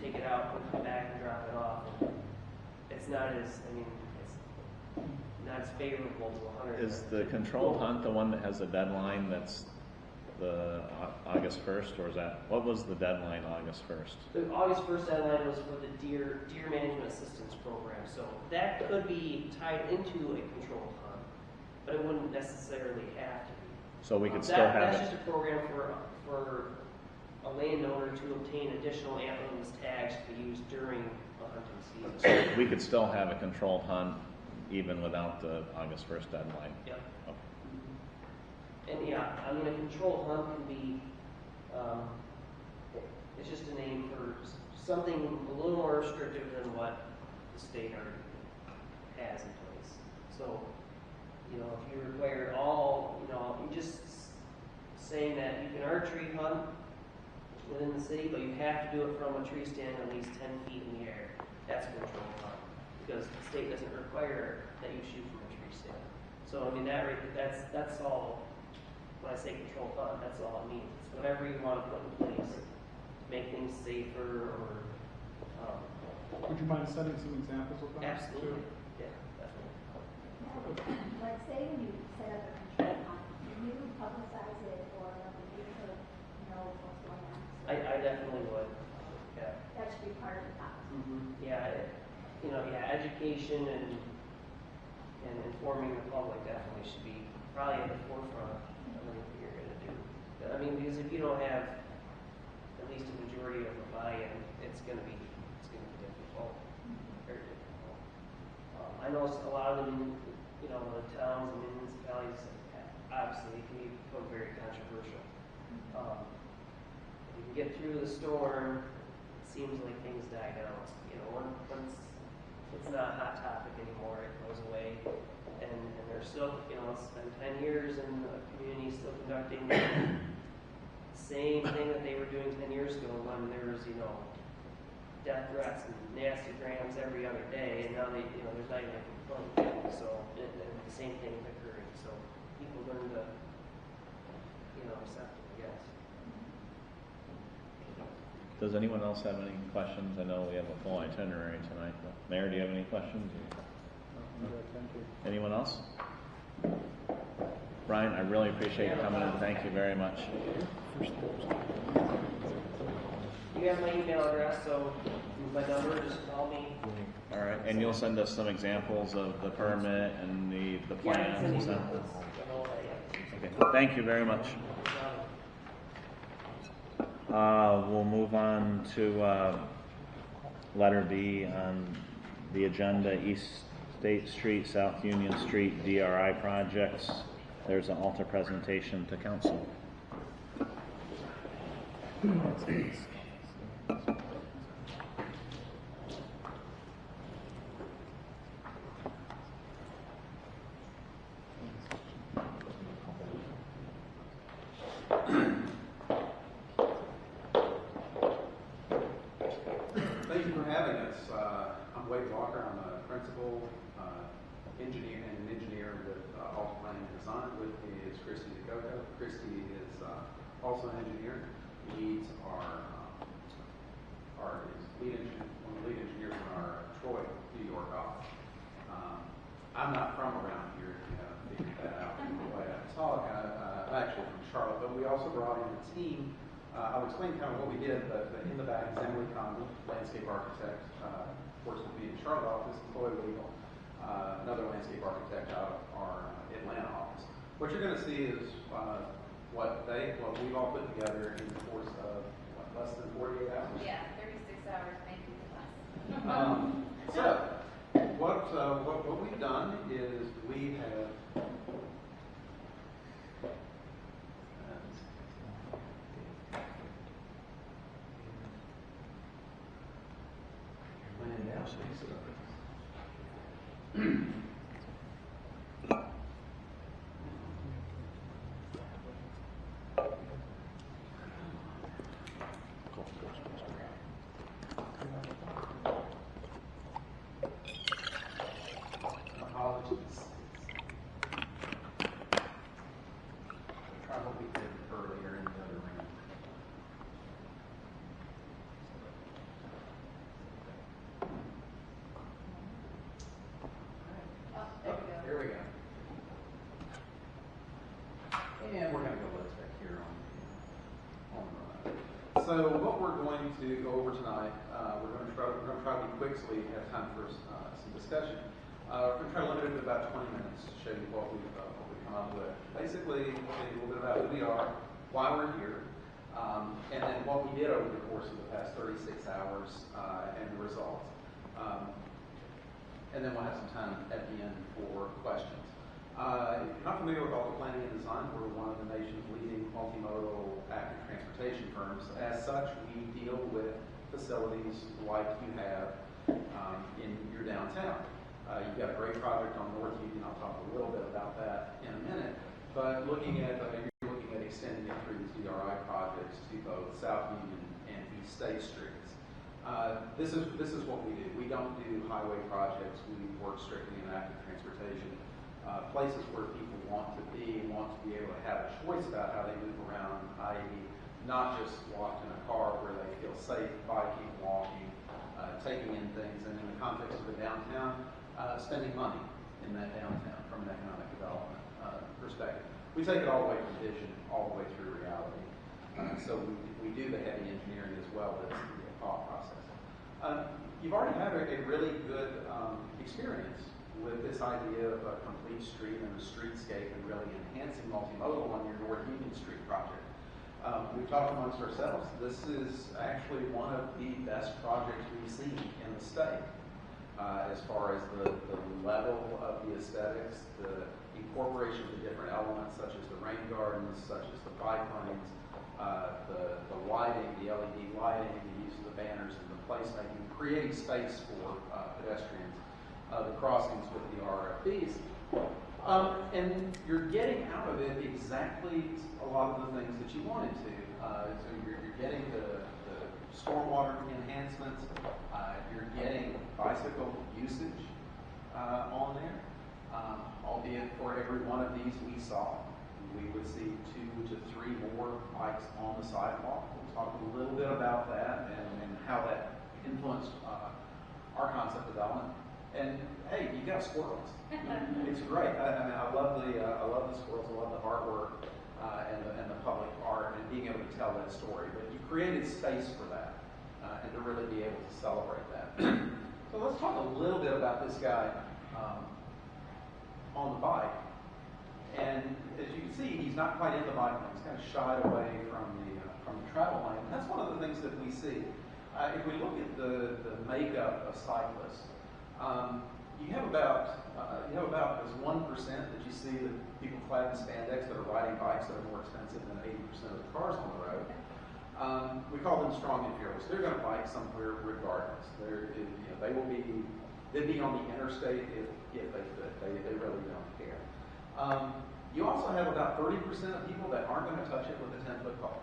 take it out, and come back and drop it off. And it's not as, I mean, it's not as favorable to a hunter. Is the controlled hunt the one that has a deadline that's the August 1st, or is that, what was the deadline August 1st? The August 1st deadline was for the deer management assistance program, so that could be tied into a controlled hunt, but it wouldn't necessarily have to be. So we could still have That's it. just a program for a landowner to obtain additional antlerless tags to be used during the hunting season. So we could still have a controlled hunt even without the August 1st deadline. Yep. Okay. And yeah, I mean, a control hunt can be, it's just a name for something a little more restrictive than what the state already has in place. So, you know, if you require all, you know, you're just saying that you can archery hunt within the city, but you have to do it from a tree stand at least 10 feet in the air. That's a control hunt, because the state doesn't require that you shoot from a tree stand. So, I mean, that's all. When I say control hunt, that's all it means. It's whatever you want to put in place to make things safer or. Would you mind setting some examples of that? Absolutely. Too? Yeah, definitely. Now, let's say when you set up a control hunt, do you publicize it or let the user know what's going on? I definitely would. Yeah. That should be part of the policy. Mm-hmm. Yeah. Education and informing the public definitely should be probably at the forefront of anything you're going to do. I mean, because if you don't have at least a majority of the buy-in, it's going to be difficult, very difficult. I know a lot of them, you know, the towns and municipalities, obviously, can become very controversial. If you can get through the storm, it seems like things die down. You know, once it's not a hot topic anymore, it goes away. And they're still, you know, it's been 10 years and the community is still conducting the same thing that they were doing 10 years ago when there was, you know, death threats and nasty grams every other day, and now you know, there's not even a complaint. So, and the same thing is occurring. So people learn to, you know, accept it, I guess. Does anyone else have any questions? I know we have a full itinerary tonight. But Mayor, do you have any questions? Anyone else? Brian, I really appreciate you coming in. Thank you very much. You have my email address, so my number, just call me. All right, and you'll send us some examples of the permit and the plans and stuff? Okay, thank you very much. We'll move on to letter B on the agenda, East State Street, South Union Street DRI projects. There's an altar presentation to council. Thank you for having us. I'm Wade Walker. I'm a principal engineer with Alta Planning and Design. With me is Christy DeCoco. Christy is also an engineer. Leads is lead engineer, one of the lead engineers in our Troy, New York office. I'm not from around here, if you haven't figured that out from the way I talk. I'm actually from Charlotte, but we also brought in a team. I'll explain kind of what we did, but in the back is Emily Conley, landscape architect, works with me in Charlotte office, Chloe Legal, another landscape architect out of our Atlanta office. What you're going to see is what we've all put together in the course of less than 48 hours. Yeah, 36 hours, maybe less. So, what we've done is we have planned out. Apologies. Try what we did earlier in the other room. Oh, there we go. Here we go. And we're going to go let's back here on the So what we're going to go over tonight, we're going to try to be quick so we have time for some discussion. We're going to try to limit it to about 20 minutes to show you what we've come up with. Basically, we'll tell you a little bit about who we are, why we're here, and then what we did over the course of the past 36 hours and the results. And then we'll have some time at the end for questions. If you're not familiar with Alta Planning and Design, we're one of the nation's leading multimodal active transportation firms. As such, we deal with facilities like you have in your downtown. You've got a great project on North Union. I'll talk a little bit about that in a minute. But you're looking at extending it through these DRI projects to both South Union and East State Streets. This is what we do. We don't do highway projects. We work strictly in active transportation. Places where people want to be able to have a choice about how they move around, i.e. not just locked in a car where they feel safe, biking, walking, taking in things, and in the context of the downtown, spending money in that downtown from an economic development perspective. We take it all the way from vision, all the way through reality. So we do the heavy engineering as well as the thought process. You've already had a really good experience with this idea of a complete street and a streetscape and really enhancing multimodal on your North Union Street project. We've talked amongst ourselves. This is actually one of the best projects we've seen in the state as far as the level of the aesthetics, the incorporation of the different elements such as the rain gardens, such as the bike lanes, the lighting, the LED lighting, the use of the banners and the placemaking, creating space for pedestrians. The crossings with the RFPs. And you're getting out of it exactly a lot of the things that you wanted to. So you're getting the stormwater enhancements, you're getting bicycle usage on there, albeit for every one of these we saw, we would see 2 to 3 more bikes on the sidewalk. We'll talk a little bit about that and how that influenced our concept development. And hey, you got squirrels. It's great. I love the squirrels. I love the artwork and the public art and being able to tell that story. But you created space for that and to really be able to celebrate that. So let's talk a little bit about this guy on the bike. And as you can see, he's not quite in the bike lane. He's kind of shied away from the travel lane. And that's one of the things that we see. If we look at the makeup of cyclists. You have about this 1% that you see the people clad in spandex that are riding bikes that are more expensive than 80% of the cars on the road. We call them strong and fearless. They're going to bike somewhere regardless. They'd be on the interstate if they could. They really don't care. You also have about 30% of people that aren't going to touch it with a 10-foot pole.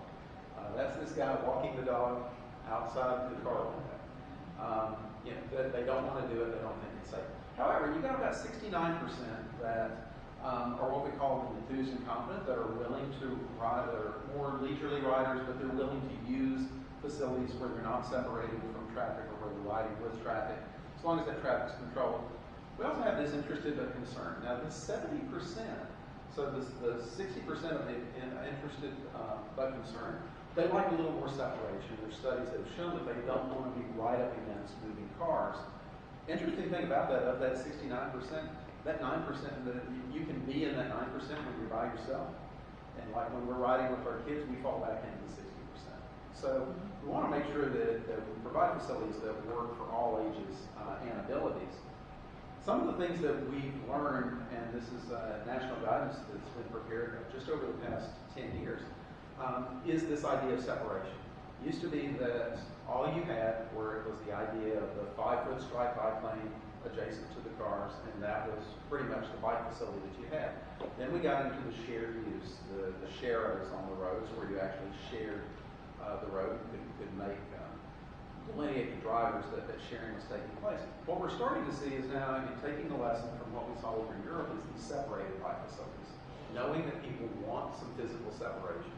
That's this guy walking the dog outside the car window. That they don't want to do it, they don't think it's safe. However, you got about 69% that are what we call enthused and confident, that are willing to ride, that are more leisurely riders, but they're willing to use facilities where they're not separated from traffic or where they're riding with traffic, as long as that traffic's controlled. We also have this interested but concerned. Now, this 70%, so the 60% of the interested but concerned, they like a little more separation. There's studies that have shown that they don't want to be right up against moving cars. Interesting thing about that, of that 69%, that 9%, you can be in that 9% when you're by yourself. And like when we're riding with our kids, we fall back into the 60%. So we want to make sure that we provide facilities that work for all ages and abilities. Some of the things that we've learned, and this is national guidance that's been prepared just over the past 10 years, is this idea of separation. It used to be that all you had were, it was the idea of the 5-foot striped bike lane adjacent to the cars, and that was pretty much the bike facility that you had. Then we got into the shared use, the sharrows on the roads, where you actually shared the road. You could make delineate the drivers that sharing was taking place. What we're starting to see is now, in taking the lesson from what we saw over in Europe, is these separated bike facilities. Knowing that people want some physical separation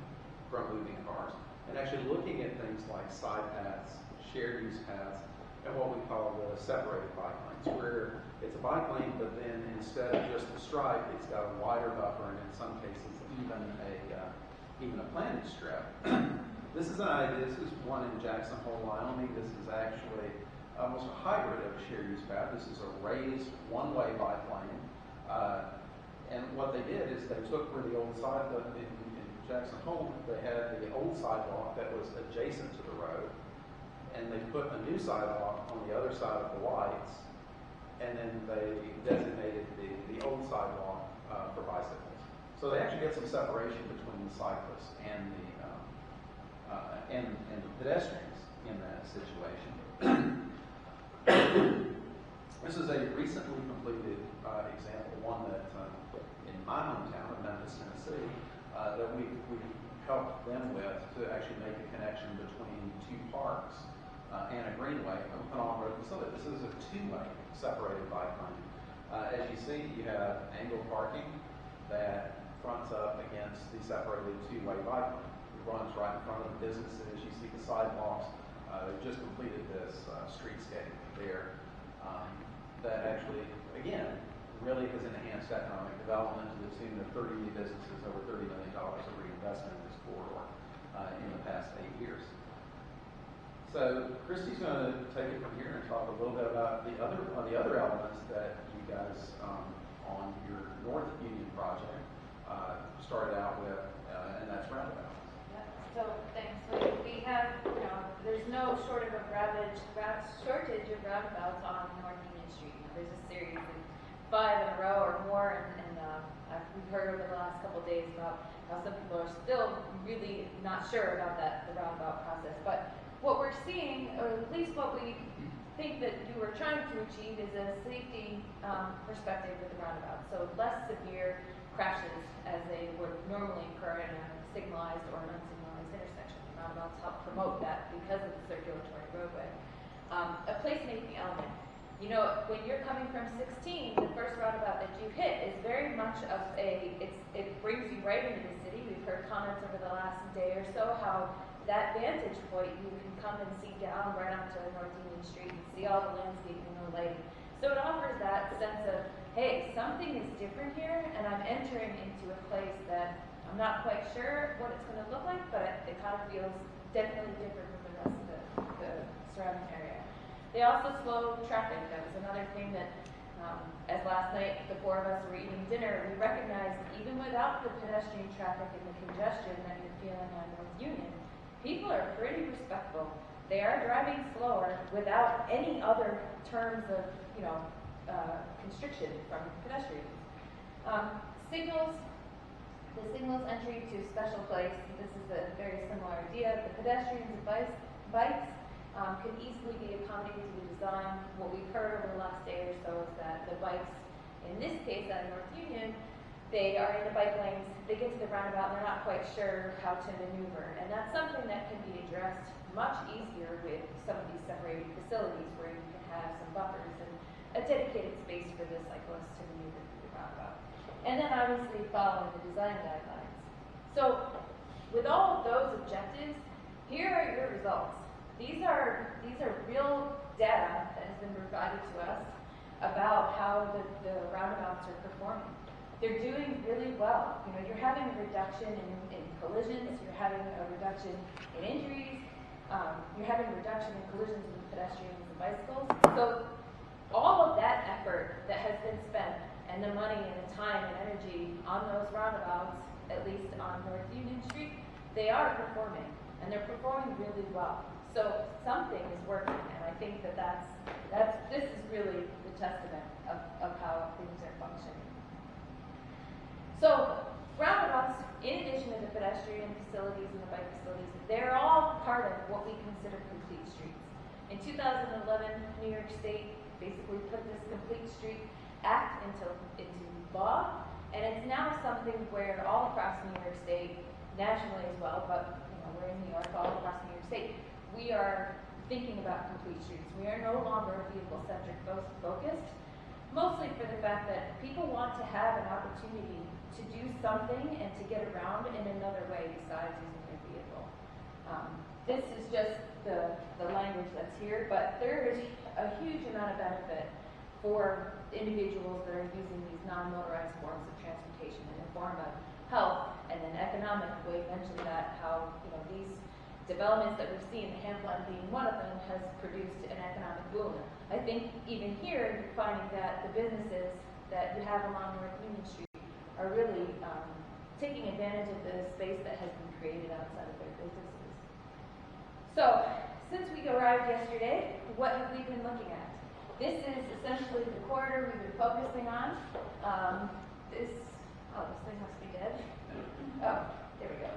from moving cars, and actually looking at things like side paths, shared use paths, and what we call the separated bike lanes, where it's a bike lane, but then instead of just the stripe, it's got a wider buffer, and in some cases even a planted strip. This is an idea. This is one in Jackson Hole, Wyoming. This is actually almost a hybrid of a shared use path. This is a raised one-way bike lane, and what they did is they took where the old sidewalk in Jackson Hole, they had the old sidewalk that was adjacent to the road, and they put a new sidewalk on the other side of the lights, and then they designated the old sidewalk for bicycles. So they actually get some separation between the cyclists and the pedestrians in that situation. This is a recently completed example, one that in my hometown of Memphis, Tennessee, that we helped them with to actually make a connection between two parks and a greenway, an on-road facility. This is a two-way separated bike lane. As you see, you have angled parking that fronts up against the separated two-way bike lane. It runs right in front of the businesses. You see the sidewalks. They've just completed this streetscape there that actually, again, really has enhanced economic development to the tune of 30 new businesses, over $30 million of reinvestment in this corridor in the past 8 years. So Christy's going to take it from here and talk a little bit about the other elements that you guys on your North Union project started out with, and that's roundabouts. Yep. So thanks. We have, there's no shortage of roundabouts on North Union Street. There's a series of 5 in a row or more, and we've heard over the last couple of days about how some people are still really not sure about the roundabout process. But what we're seeing, or at least what we think that we were trying to achieve, is a safety perspective with the roundabout. So less severe crashes as they would normally occur in a signalized or an unsignalized intersection. Roundabouts help promote that because of the circulatory roadway. A placemaking element. When you're coming from 16, the first roundabout that you hit is very much of it brings you right into the city. We've heard comments over the last day or so how that vantage point, you can come and see down right onto North Union Street and see all the landscaping and the lighting. So it offers that sense of, hey, something is different here, and I'm entering into a place that I'm not quite sure what it's going to look like, but it kind of feels definitely different from the rest of the surrounding area. They also slow traffic. That was another thing that, as last night the 4 of us were eating dinner, we recognized even without the pedestrian traffic and the congestion that you're feeling on North Union, people are pretty respectful. They are driving slower without any other terms of, constriction from pedestrians. Signals. The signals entry to special place. This is a very similar idea. The pedestrians and bikes can easily be accommodated to the design. What we've heard over the last day or so is that the bikes, in this case at North Union, they are in the bike lanes, they get to the roundabout, and they're not quite sure how to maneuver. And that's something that can be addressed much easier with some of these separated facilities where you can have some buffers and a dedicated space for the cyclist to maneuver through the roundabout. And then obviously following the design guidelines. So with all of those objectives, here are your results. These are real data that has been provided to us about how the roundabouts are performing. They're doing really well. You know, you're having a reduction in collisions, you're having a reduction in injuries, you're having a reduction in collisions with pedestrians and bicycles. So all of that effort that has been spent, and the money and the time and energy on those roundabouts, at least on North Union Street, they are performing, and they're performing really well. So something is working, and I think this is really the testament of how things are functioning. So roundabouts, in addition to the pedestrian facilities and the bike facilities, they're all part of what we consider complete streets. In 2011, New York State basically put this Complete Street Act into law, and it's now something where all across New York State, nationally as well, but we're in New York, all across New York State, we are thinking about complete streets. We are no longer vehicle-centric focused, mostly for the fact that people want to have an opportunity to do something and to get around in another way besides using their vehicle. This is just the language that's here, but there is a huge amount of benefit for individuals that are using these non-motorized forms of transportation in the form of health and then economic. Wade mentioned that, how these developments that we've seen, the Hamline being one of them, has produced an economic boom. I think even here you're finding that the businesses that you have along North Union Street are really taking advantage of the space that has been created outside of their businesses. So, since we arrived yesterday, what have we been looking at? This is essentially the corridor we've been focusing on. This thing must be dead. Oh, there we go.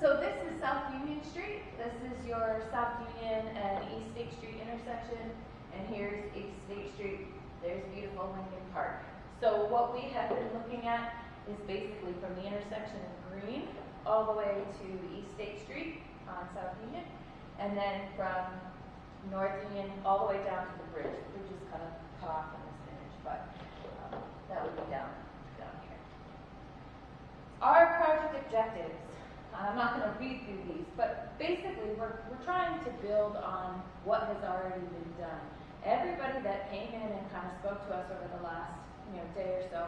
So this is South Union Street. This is your South Union and East State Street intersection. And here's East State Street. There's beautiful Lincoln Park. So what we have been looking at is basically from the intersection of Green all the way to East State Street on South Union. And then from North Union all the way down to the bridge. The bridge is kind of cut off in this image, but that would be down here. Our project objectives. I'm not going to read through these, but basically we're trying to build on what has already been done. Everybody that came in and kind of spoke to us over the last day or so,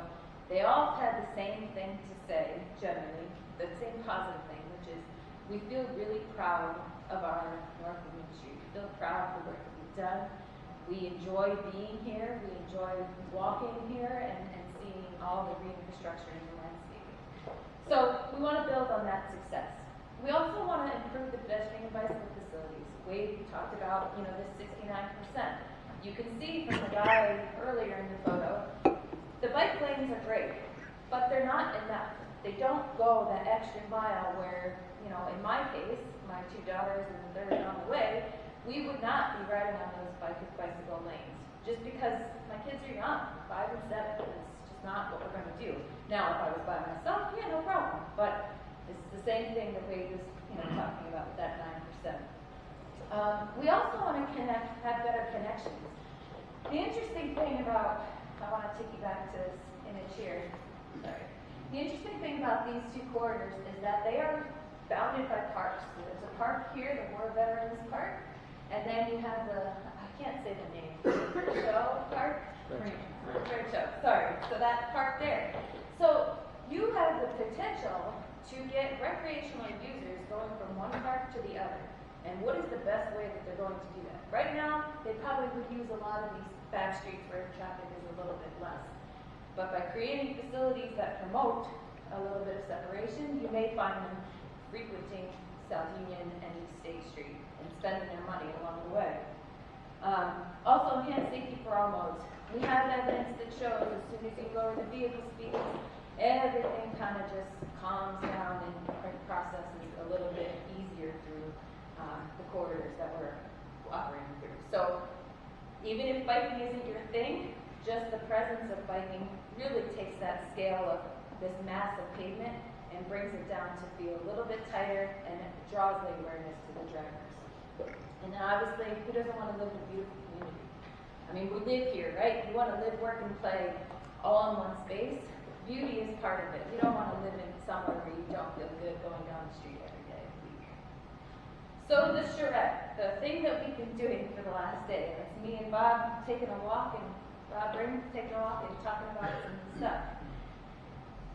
they all had the same thing to say, generally, the same positive thing, which is we feel really proud of our North Union Street. We feel proud of the work that we've done. We enjoy being here. We enjoy walking here and seeing all the green infrastructure and the landscaping. So we want to build on that success. We also want to improve the pedestrian and bicycle facilities. Wade talked about, this 69%. You can see from the guy earlier in the photo, the bike lanes are great, but they're not enough. They don't go that extra mile where, in my case, my two daughters and the third on the way, we would not be riding on those bicycle lanes just because my kids are young, 5 and 7. It's just not what we're going to do. Now, if I was by myself, yeah, no problem. But it's the same thing that Wade was, talking about with that 9%. We also want to have better connections. The interesting thing about, I want to take you back to this image here. Sorry. The interesting thing about these two corridors is that they are bounded by parks. So there's a park here, the War Veterans Park, and then you have I can't say the name, Show Park? Show, sorry. So that park there. So you have the potential to get recreational users going from one park to the other. And what is the best way that they're going to do that? Right now, they probably would use a lot of these back streets where traffic is a little bit less. But by creating facilities that promote a little bit of separation, you may find them frequenting South Union and East State Street and spending their money along the way. Also, enhanced safety for all modes. We have evidence that shows as soon as you lower the vehicle speeds, everything kind of just calms down and the process is a little bit easier through the corridors that we're operating through. So even if biking isn't your thing, just the presence of biking really takes that scale of this massive pavement and brings it down to feel a little bit tighter, and it draws the awareness to the drivers. And then obviously, who doesn't want to live in a beautiful community? I mean, we live here, right? You want to live, work, and play all in one space. Beauty is part of it. You don't want to live in somewhere where you don't feel good going down the street every day of the week. So the charrette, the thing that we've been doing for the last day, it's me and Bob taking a walk, and Bob Ring taking a walk and talking about some stuff.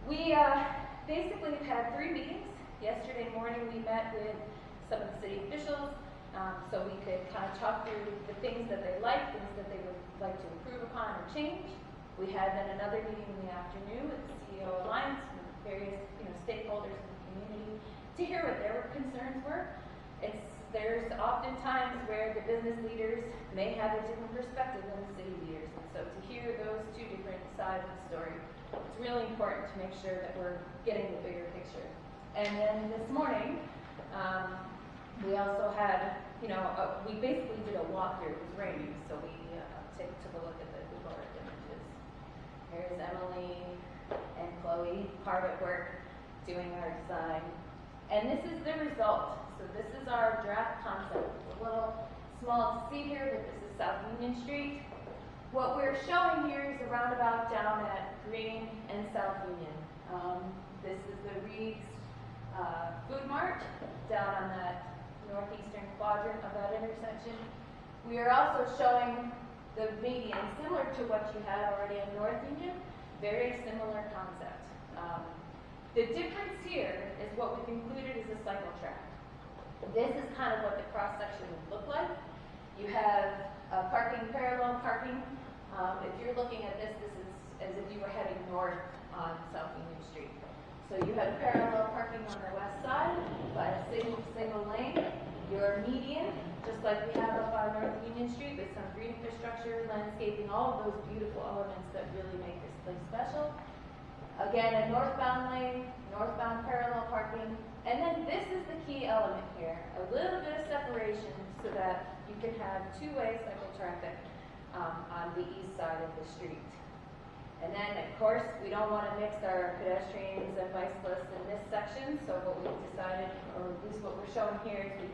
We basically had 3 meetings. Yesterday morning we met with some of the city officials, so we could kind of talk through the things that they like, things that they would like to improve upon or change. We had then another meeting in the afternoon with the CEO Alliance and various stakeholders in the community to hear what their concerns were. There's often times where the business leaders may have a different perspective than the city leaders, and so to hear those 2 different sides of the story, it's really important to make sure that we're getting the bigger picture. And then this morning, we also had, we basically did a walkthrough. It was raining, so we took a look at the Google Earth images. Here's Emily and Chloe, hard at work, doing our design. And this is the result. So this is our draft concept. It's a little small to see here, but this is South Union Street. What we're showing here is a roundabout down at Green and South Union. This is the Reed's Food Mart down on that northeastern quadrant of that intersection. We are also showing the median, similar to what you had already in North Union, very similar concept. The difference here is what we've included is a cycle track. This is kind of what the cross-section would look like. You have parallel parking. If you're looking at this, this is as if you were heading north on South Union Street. So you have parallel parking on the west side by a single lane. Your median, just like we have up on North Union Street with some green infrastructure, landscaping, all of those beautiful elements that really make this place special. Again, a northbound lane, northbound parallel parking. And then this is the key element here, a little bit of separation so that you can have 2-way cycle traffic on the east side of the street. And then, of course, we don't want to mix our pedestrians and bicyclists in this section, so what we've decided, or at least what we're showing here, is we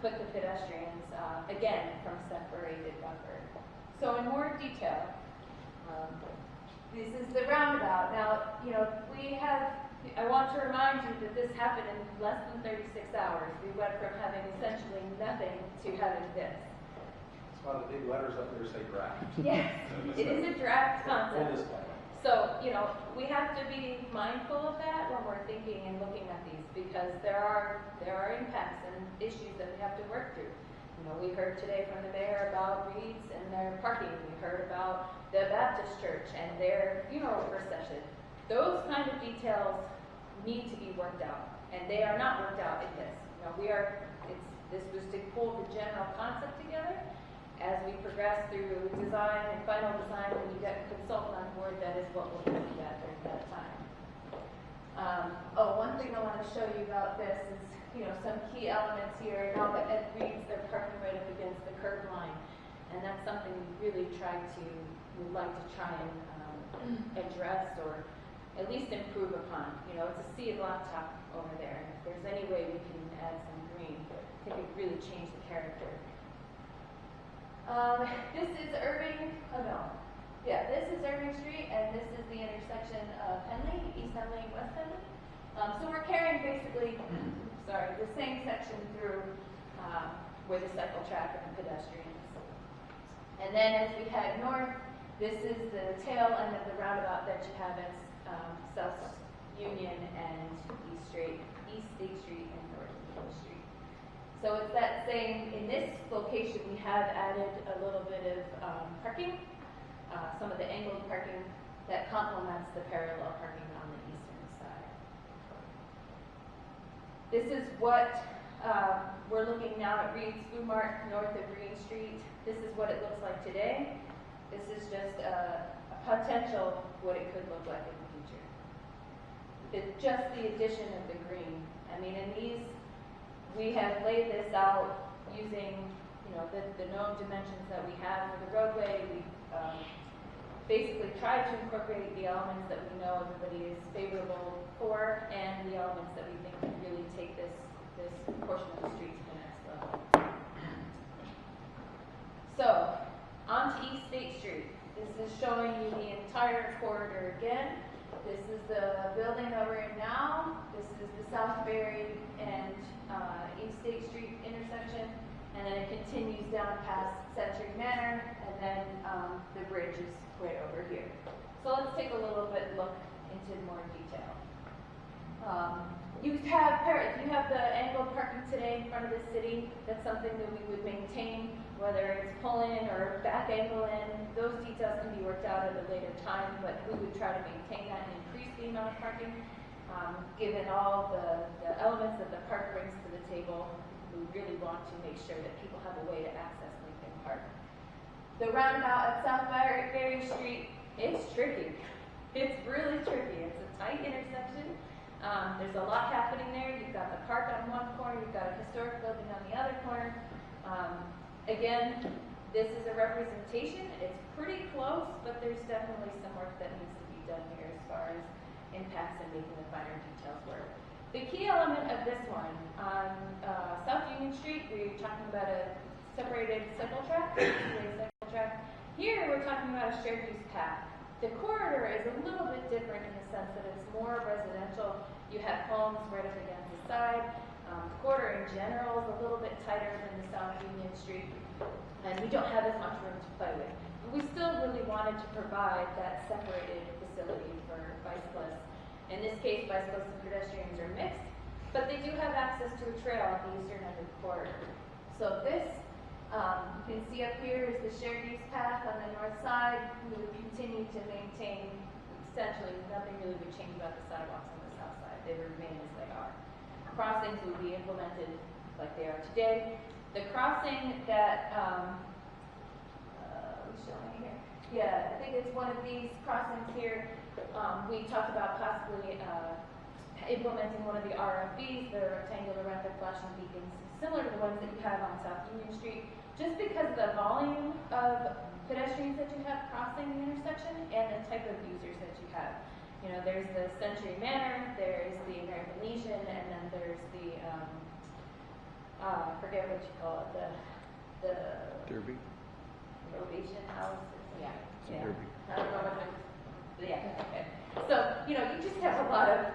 put the pedestrians, again, from separated buffer. So in more detail, this is the roundabout. Now, I want to remind you that this happened in less than 36 hours. We went from having essentially nothing to having this. That's why the big letters up there say draft. Yes, it is a draft Full concept. display. So, we have to be mindful of that when we're thinking and looking at these, because there are impacts and issues that we have to work through. We heard today from the mayor about Reed's and their parking. We heard about the Baptist church and their funeral procession. Those kind of details need to be worked out, and they are not worked out in this. This was to pull the general concept together. As we progress through design and final design, when you get a consultant on board, that is what we'll look at during that time. One thing I want to show you about this is, some key elements here. Now that at Reed's, they're parking right up against the curb line, and that's something we really would like to try and address or at least improve upon. It's a sea of blacktop over there, and if there's any way we can add some green, I think it would really change the character. This is this is Irving Street, and this is the intersection of Henley, East Henley, West Henley. So we're carrying basically, the same section through where the cycle track and the pedestrians. And then as we head north, this is the tail end of the roundabout that you have at South Union and East State Street and North Union Street. So it's that same, in this location we have added a little bit of parking, some of the angled parking that complements the parallel parking on the eastern side. This is what we're looking now at Reed's Food Mart north of Green Street. This is what it looks like today. This is just a potential what it could look like in the future. Just the addition of the green. In these, we have laid this out using, the known dimensions that we have for the roadway. We basically tried to incorporate the elements that we know everybody is favorable for, and the elements that we think can really take this portion of the street to the next level. So, on to East State Street. This is showing you the entire corridor again. This is the building that we're in now. This is the Southbury and East State Street intersection. And then it continues down past Century Manor, and then the bridge is right over here. So let's take a little bit look into more detail. If you have the angled parking today in front of the city, that's something that we would maintain, whether it's pull in or back angle in. Those details can be worked out at a later time, but we would try to maintain that and increase the amount of parking. Given all the elements that the park brings to the table, we really want to make sure that people have a way to access Lincoln Park. The roundabout at Southbury Street, it's tricky. It's really tricky. It's a tight intersection. There's a lot happening there. You've got the park on one corner, you've got a historic building on the other corner. Again, this is a representation. It's pretty close, but there's definitely some work that needs to be done here as far as impacts and making the finer details work. The key element of this one, on South Union Street, we're talking about a separated cycle track. Here, we're talking about a shared use path. The corridor is a little bit different in the sense that it's more residential. You have homes right up against the side. The corridor in general is a little bit tighter than the South Union Street, and we don't have as much room to play with. But we still really wanted to provide that separated facility for bicyclists. In this case, bicyclists and pedestrians are mixed, but they do have access to a trail at the eastern end of the corridor. So this, you can see up here is the shared use path on the north side. We would continue to maintain, essentially, nothing really would change about the sidewalks on the south side. They would remain as they are. Crossings would be implemented like they are today. The crossing that, what's showing here? Yeah, I think it's one of these crossings here. We talked about possibly implementing one of the RFBs, the rectangular rapid flashing beacons, similar to the ones that you have on South Union Street, just because of the volume of pedestrians that you have crossing the intersection and the type of users that you have. You know, there's the Century Manor, there's the American Legion, and then there's the, I forget what you call it, the Derby. Probation House. Yeah. Derby. I don't know what yeah, okay. So, you know, you just have a lot of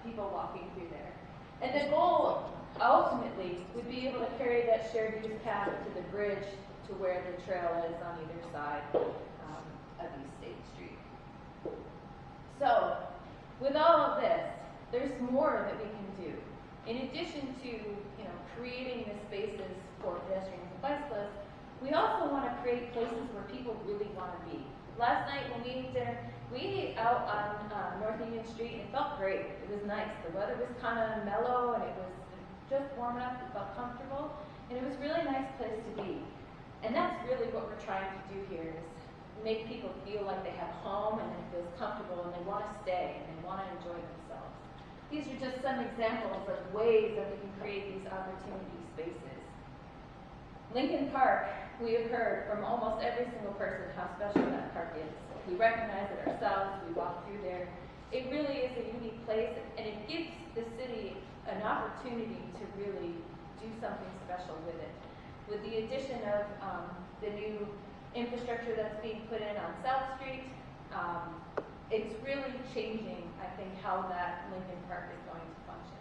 people walking through there. And the goal, ultimately, would be able to carry that shared use path to the bridge to where the trail is on either side of East State Street. So, with all of this, there's more that we can do. In addition to, you know, creating the spaces for pedestrians and bicyclists, we also want to create places where people really want to be. Last night when we ate dinner, we ate out on North Union Street and it felt great. It was nice. The weather was kind of mellow and it was just warm enough. It felt comfortable. And it was a really nice place to be. And that's really what we're trying to do here is make people feel like they have home and it feels comfortable and they want to stay and they want to enjoy themselves. These are just some examples of ways that we can create these opportunity spaces. Lincoln Park, we have heard from almost every single person how special that park is. We recognize it ourselves, we walk through there. It really is a unique place and it gives the city an opportunity to really do something special with it. With the addition of the new infrastructure that's being put in on South Street, it's really changing, I think, how that Lincoln Park is going to function.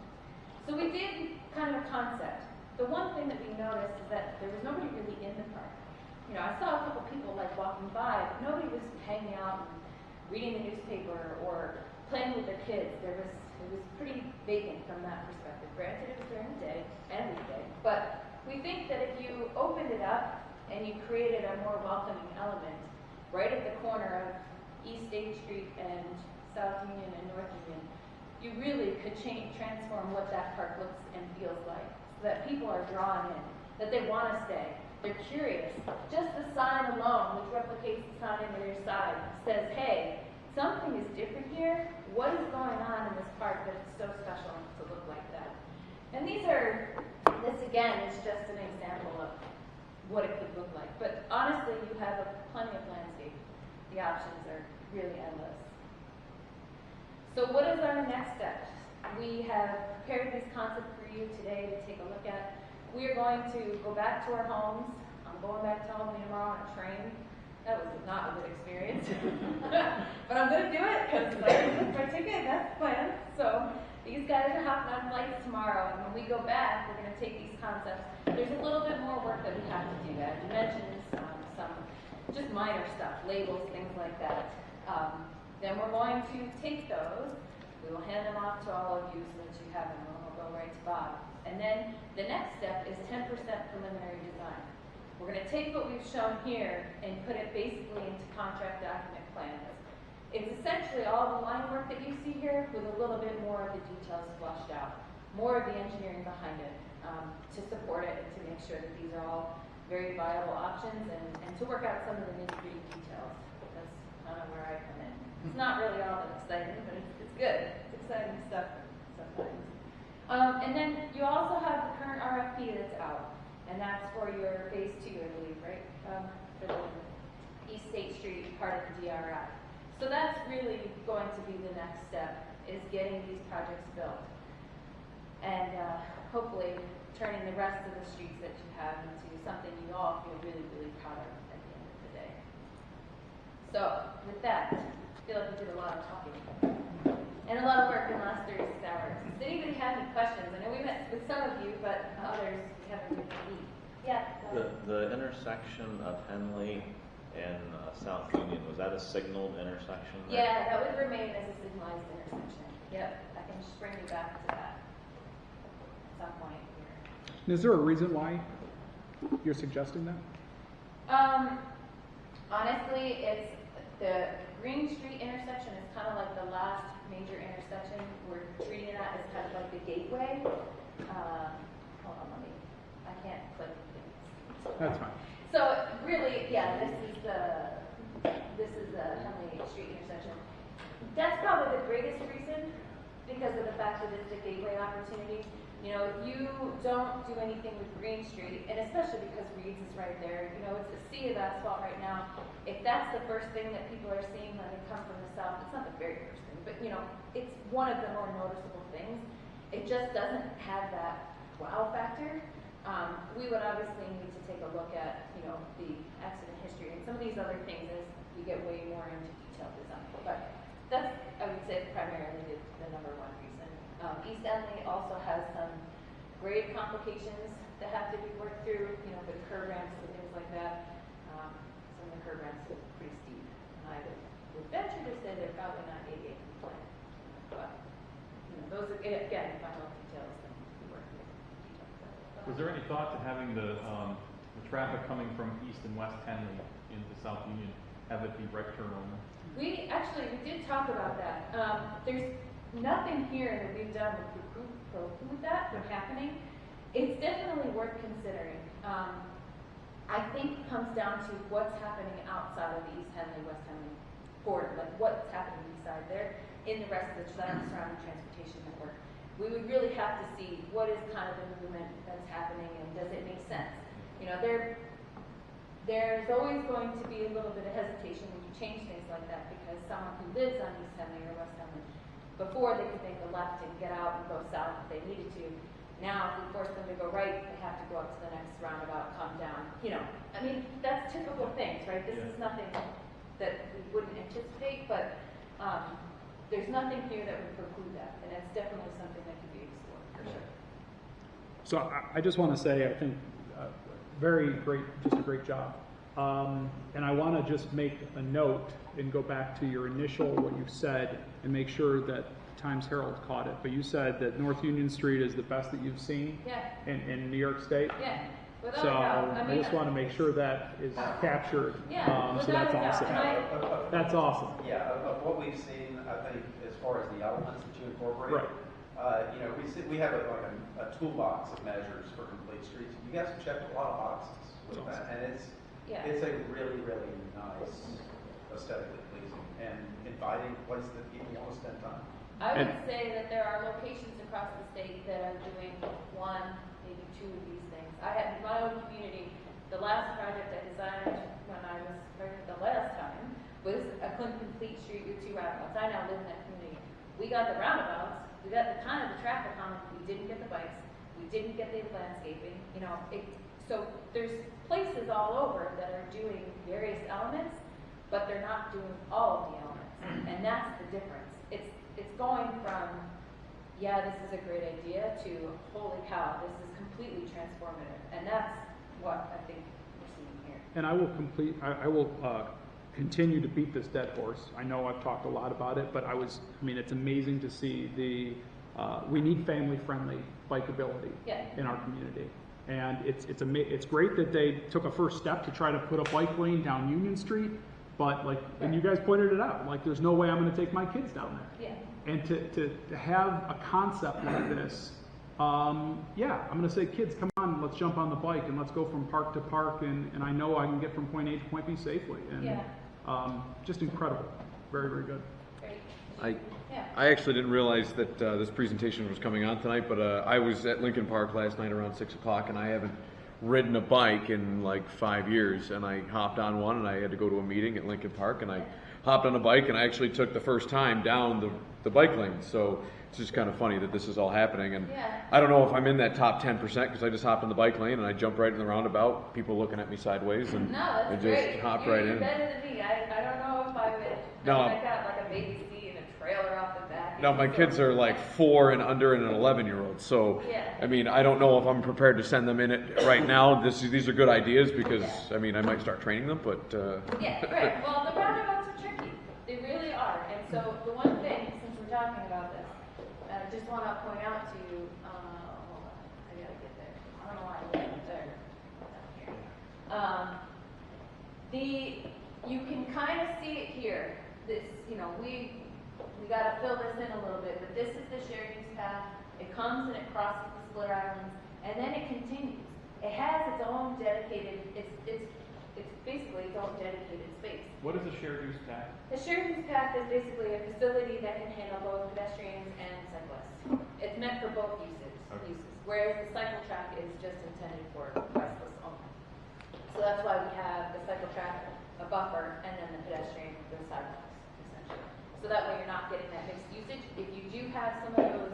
So we did kind of a concept. The one thing that we noticed is that there was nobody really in the park. You know, I saw a couple people like walking by, but nobody was hanging out and reading the newspaper or playing with their kids. It was pretty vacant from that perspective. Granted, it was during the day and weekday, but we think that if you opened it up and you created a more welcoming element right at the corner of East State Street and South Union and North Union, you really could transform what that park looks and feels like, so that people are drawn in, that they want to stay, they're curious. Just the sign alone, which replicates the sign on the other side, says, hey, something is different here. What is going on in this park that it's so special to look like that? And this again is just an example of what it could look like. But honestly, you have plenty of landscape. The options are really endless. So what is our next step? We have prepared this concept for you today to take a look at. We are going to go back to our homes. I'm going back to home But I'm gonna do it because I already booked my ticket and that's the plan. So these guys are hopping on flights tomorrow, and when we go back, we're gonna take these concepts. There's a little bit more work that we have to do. As you mentioned, some just minor stuff, labels, things like that. Then we're going to take those. We will hand them off to all of you so that you have them, and we'll go right to Bob. And then the next step is 10% preliminary design. We're going to take what we've shown here and put it basically into contract document plans. It's essentially all the line work that you see here with a little bit more of the details flushed out, more of the engineering behind it to support it and to make sure that these are all very viable options and to work out some of the nitty-gritty details. That's kind of where I come in. It's not really all that exciting, but it's good. It's exciting stuff sometimes. And then you also have the current RFP that's out. And that's for your phase 2, I believe, right? For the East State Street part of the DRI. So that's really going to be the next step, is getting these projects built. And hopefully turning the rest of the streets that you have into something you all feel really, really proud of at the end of the day. So with that, I feel like we did a lot of talking. And a lot of work in the last 36 hours. Does anybody have any questions? I know we met with some of you, but others we haven't really meet. Yeah. The intersection of Henley and South Union, was that a signaled intersection there? Yeah, that would remain as a signalized intersection. Yep, I can just bring you back to that at some point here. Is there a reason why you're suggesting that? Honestly, it's the Green Street intersection is kind of like the last major intersection. We're treating it as kind of like the gateway. Hold on, I can't click things. That's fine. So really, yeah, this is the Henley Street intersection. That's probably the greatest reason because of the fact that it's a gateway opportunity. You know, if you don't do anything with Green Street, and especially because Reed's is right there, you know, it's a sea of asphalt right now. If that's the first thing that people are seeing when they come from the south, it's not the very first thing, but you know, it's one of the more noticeable things. It just doesn't have that wow factor. We would obviously need to take a look at, you know, the accident history and some of these other things as we get way more into detailed design. But that's, I would say, primarily the number one reason. East Henley also has some grade complications that have to be worked through, you know, with curb ramps and things like that. Some of the curb ramps are pretty steep. I would venture to say they're probably not ADA compliant. But, you know, those are, again, final details that we work with. Was there any thought to having the traffic coming from East and West Henley into South Union have it be right turn only? We did talk about that. There's nothing here that we've done with preclude that from happening. It's definitely worth considering. I think it comes down to what's happening outside of the East Henley, West Henley border, like what's happening beside there in the rest of the surrounding transportation network. We would really have to see what is kind of the movement that's happening and does it make sense. You know, there's always going to be a little bit of hesitation when you change things like that because someone who lives on East Henley or West Henley, before they could make a left and get out and go south if they needed to. Now, if we force them to go right, they have to go up to the next roundabout, come down. You know, I mean, that's typical things, right? This is nothing that we wouldn't anticipate, but there's nothing here that would preclude that, and it's definitely something that could be explored for sure. So I just want to say, I think, very great, just a great job. And I want to just make a note and go back to your initial, what you said, and make sure that Times Herald caught it. But you said that North Union Street is the best that you've seen in New York State. Yeah. Without So a doubt. I just want to make sure that is captured. Yeah, so that's without a awesome. doubt. That's awesome. Yeah, of what we've seen, I think, as far as the elements that you incorporate, Right. you know, we have a toolbox of measures for complete streets. You guys have checked a lot of boxes with that, and it's a really, really nice, aesthetically pleasing, and inviting place that people want to spend time. I would say that there are locations across the state that are doing one, maybe two of these things. I had in my own community, the last project I designed when I was pregnant the last time was a complete street with 2 roundabouts. I now live in that community. We got the roundabouts, we got the kind of the traffic on, we didn't get the bikes, we didn't get the landscaping, you know, so there's places all over that are doing various elements, but they're not doing all of the elements, and that's the difference. It's going from, yeah, this is a great idea, to holy cow, this is completely transformative, and that's what I think we're seeing here. And I will continue to beat this dead horse. I know I've talked a lot about it, but it's amazing to see we need family-friendly bikeability in our community. And it's great that they took a first step to try to put a bike lane down Union Street, but and you guys pointed it out, there's no way I'm going to take my kids down there. Yeah. And to have a concept like this, I'm going to say, kids, come on, let's jump on the bike and let's go from park to park, and I know I can get from point A to point B safely. And just incredible. Very, very good. Great. I actually didn't realize that this presentation was coming on tonight, but I was at Lincoln Park last night around 6 o'clock, and I haven't ridden a bike in like 5 years, and I hopped on one, and I had to go to a meeting at Lincoln Park, and I hopped on a bike, and I actually took the first time down the bike lane. So it's just kind of funny that this is all happening, and I don't know if I'm in that top 10% because I just hopped on the bike lane and I jumped right in the roundabout, people looking at me sideways, and I just great. hopped You're right in. better than me. I don't know if I would. No. I got like a baby seat and a trailer off the back. No, my kids are like 4 and under and an 11-year-old. So, I don't know if I'm prepared to send them in it right now. These are good ideas because, I might start training them, but... Yeah, right. Well, the roundabouts are tricky. They really are. And so the one thing, since we're talking about this, I just want to point out to you, hold on, I gotta get there. I don't know why I went there. Down here. You can kind of see it here. This, we got to fill this in a little bit, but this is the shared use path. It comes and it crosses the split islands, and then it continues. It has its own dedicated, it's basically its own dedicated space. What is a shared use path? The shared use path is basically a facility that can handle both pedestrians and cyclists. It's meant for both uses, whereas the cycle track is just intended for bicyclists only. So that's why we have the cycle track, a buffer, and then the pedestrian, the sidewalks, essentially. So that way you're not getting that mixed usage. If you do have some of those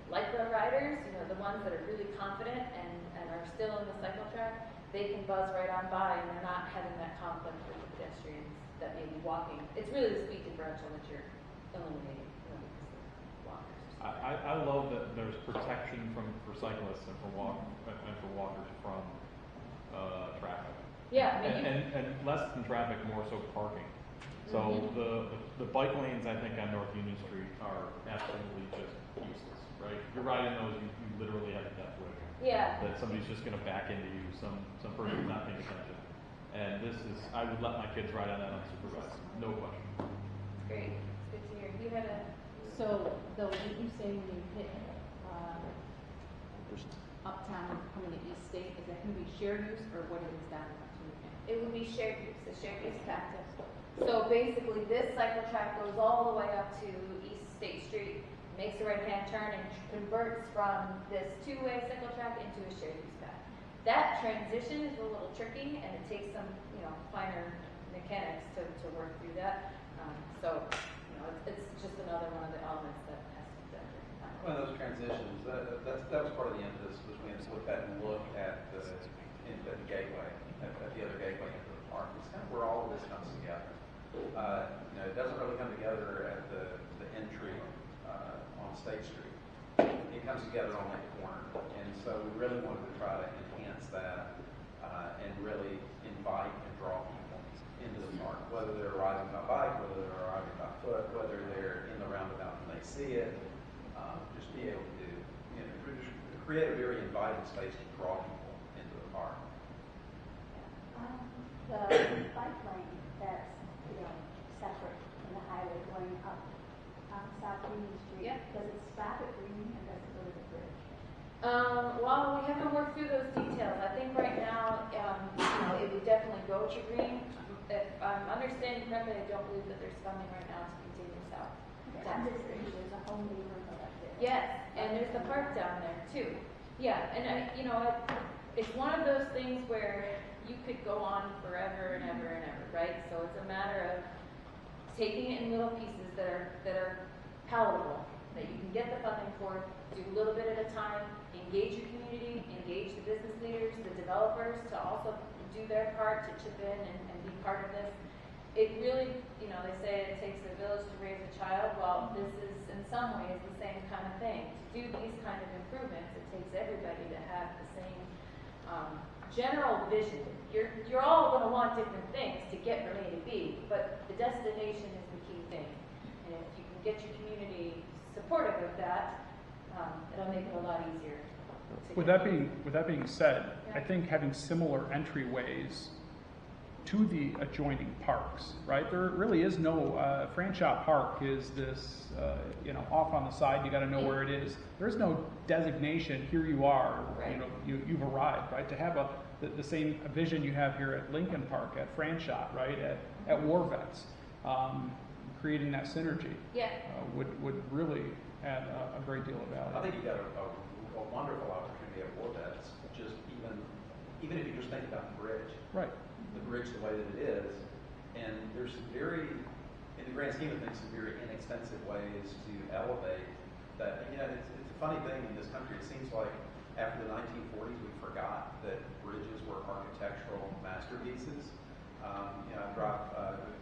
Lycra riders, the ones that are really confident and are still in the cycle track, they can buzz right on by and they're not having that conflict with the pedestrians that may be walking. It's really the speed differential that you're eliminating, because of walkers. I love that there's protection for cyclists and for walkers from traffic. Yeah, and less than traffic, more so parking. So the bike lanes, I think, on North Union Street are absolutely just useless, right? You're riding those, you literally have a death wish. Yeah. That somebody's just going to back into you, some person's not paying attention. And I would let my kids ride on that unsupervised, no question. Great, it's good to hear. You had a... So, though, what you say when you hit uptown coming to East State, is that going to be shared use, or what it is down in It would be shared use, the shared use path. So basically, this cycle track goes all the way up to East State Street, makes a right-hand turn, and converts from this two-way cycle track into a shared use path. That transition is a little tricky, and it takes some, finer mechanics to work through that. It's just another one of the elements that has to be done. One of those transitions, that was part of the impetus, was we had to look back and look at the gateway, at the other gateway into the park. It's kind of where all of this comes together. It doesn't really come together at the entry on State Street. It comes together on that corner, and so we really wanted to try to enhance that and really invite and draw people into the park, whether they're riding by bike, whether they're riding by foot, whether they're in the roundabout and they see it. Just be able to create a very inviting space to draw people into the park. The bike lane that's, separate from the highway going up South Union Street, does it stop at Green or does it go to the bridge? Well, we haven't worked through those details. I think right now, it would definitely go to Green. If I'm understanding correctly, I don't believe that there's funding right now to continue south. Okay, I'm just thinking there's a whole neighborhood up there. Yes, and there's the park down there too. Yeah, and it's one of those things where you could go on forever and ever and ever, right? So it's a matter of taking it in little pieces that are palatable, that you can get the funding for, do a little bit at a time, engage your community, engage the business leaders, the developers to also do their part to chip in and be part of this. it really, you know, they say it takes a village to raise a child. Well, this is in some ways the same kind of thing. To do these kind of improvements, it takes everybody to have the same general vision. You're all going to want different things to get from A to B, but the destination is the key thing. And if you can get your community supportive of that, it'll make it a lot easier. With that being said, I think having similar entryways to the adjoining parks, right? There really is no Franchot Park is this you know, off on the side. You got to know where it is. There is no designation. Here you are. Right. You know, you've arrived, right? To have the same vision you have here at Lincoln Park, at Franchot, right? At War Vets, creating that synergy. Yeah. Would really add a great deal of value. I think you've got a wonderful opportunity at War Vets, just even if you just think about the bridge. Right. The bridge the way that it is, and there's some very, in the grand scheme of things, some very inexpensive ways to elevate that. You know, it's a funny thing in this country. It seems like after the 1940s, we forgot that bridges were architectural masterpieces. You know, I've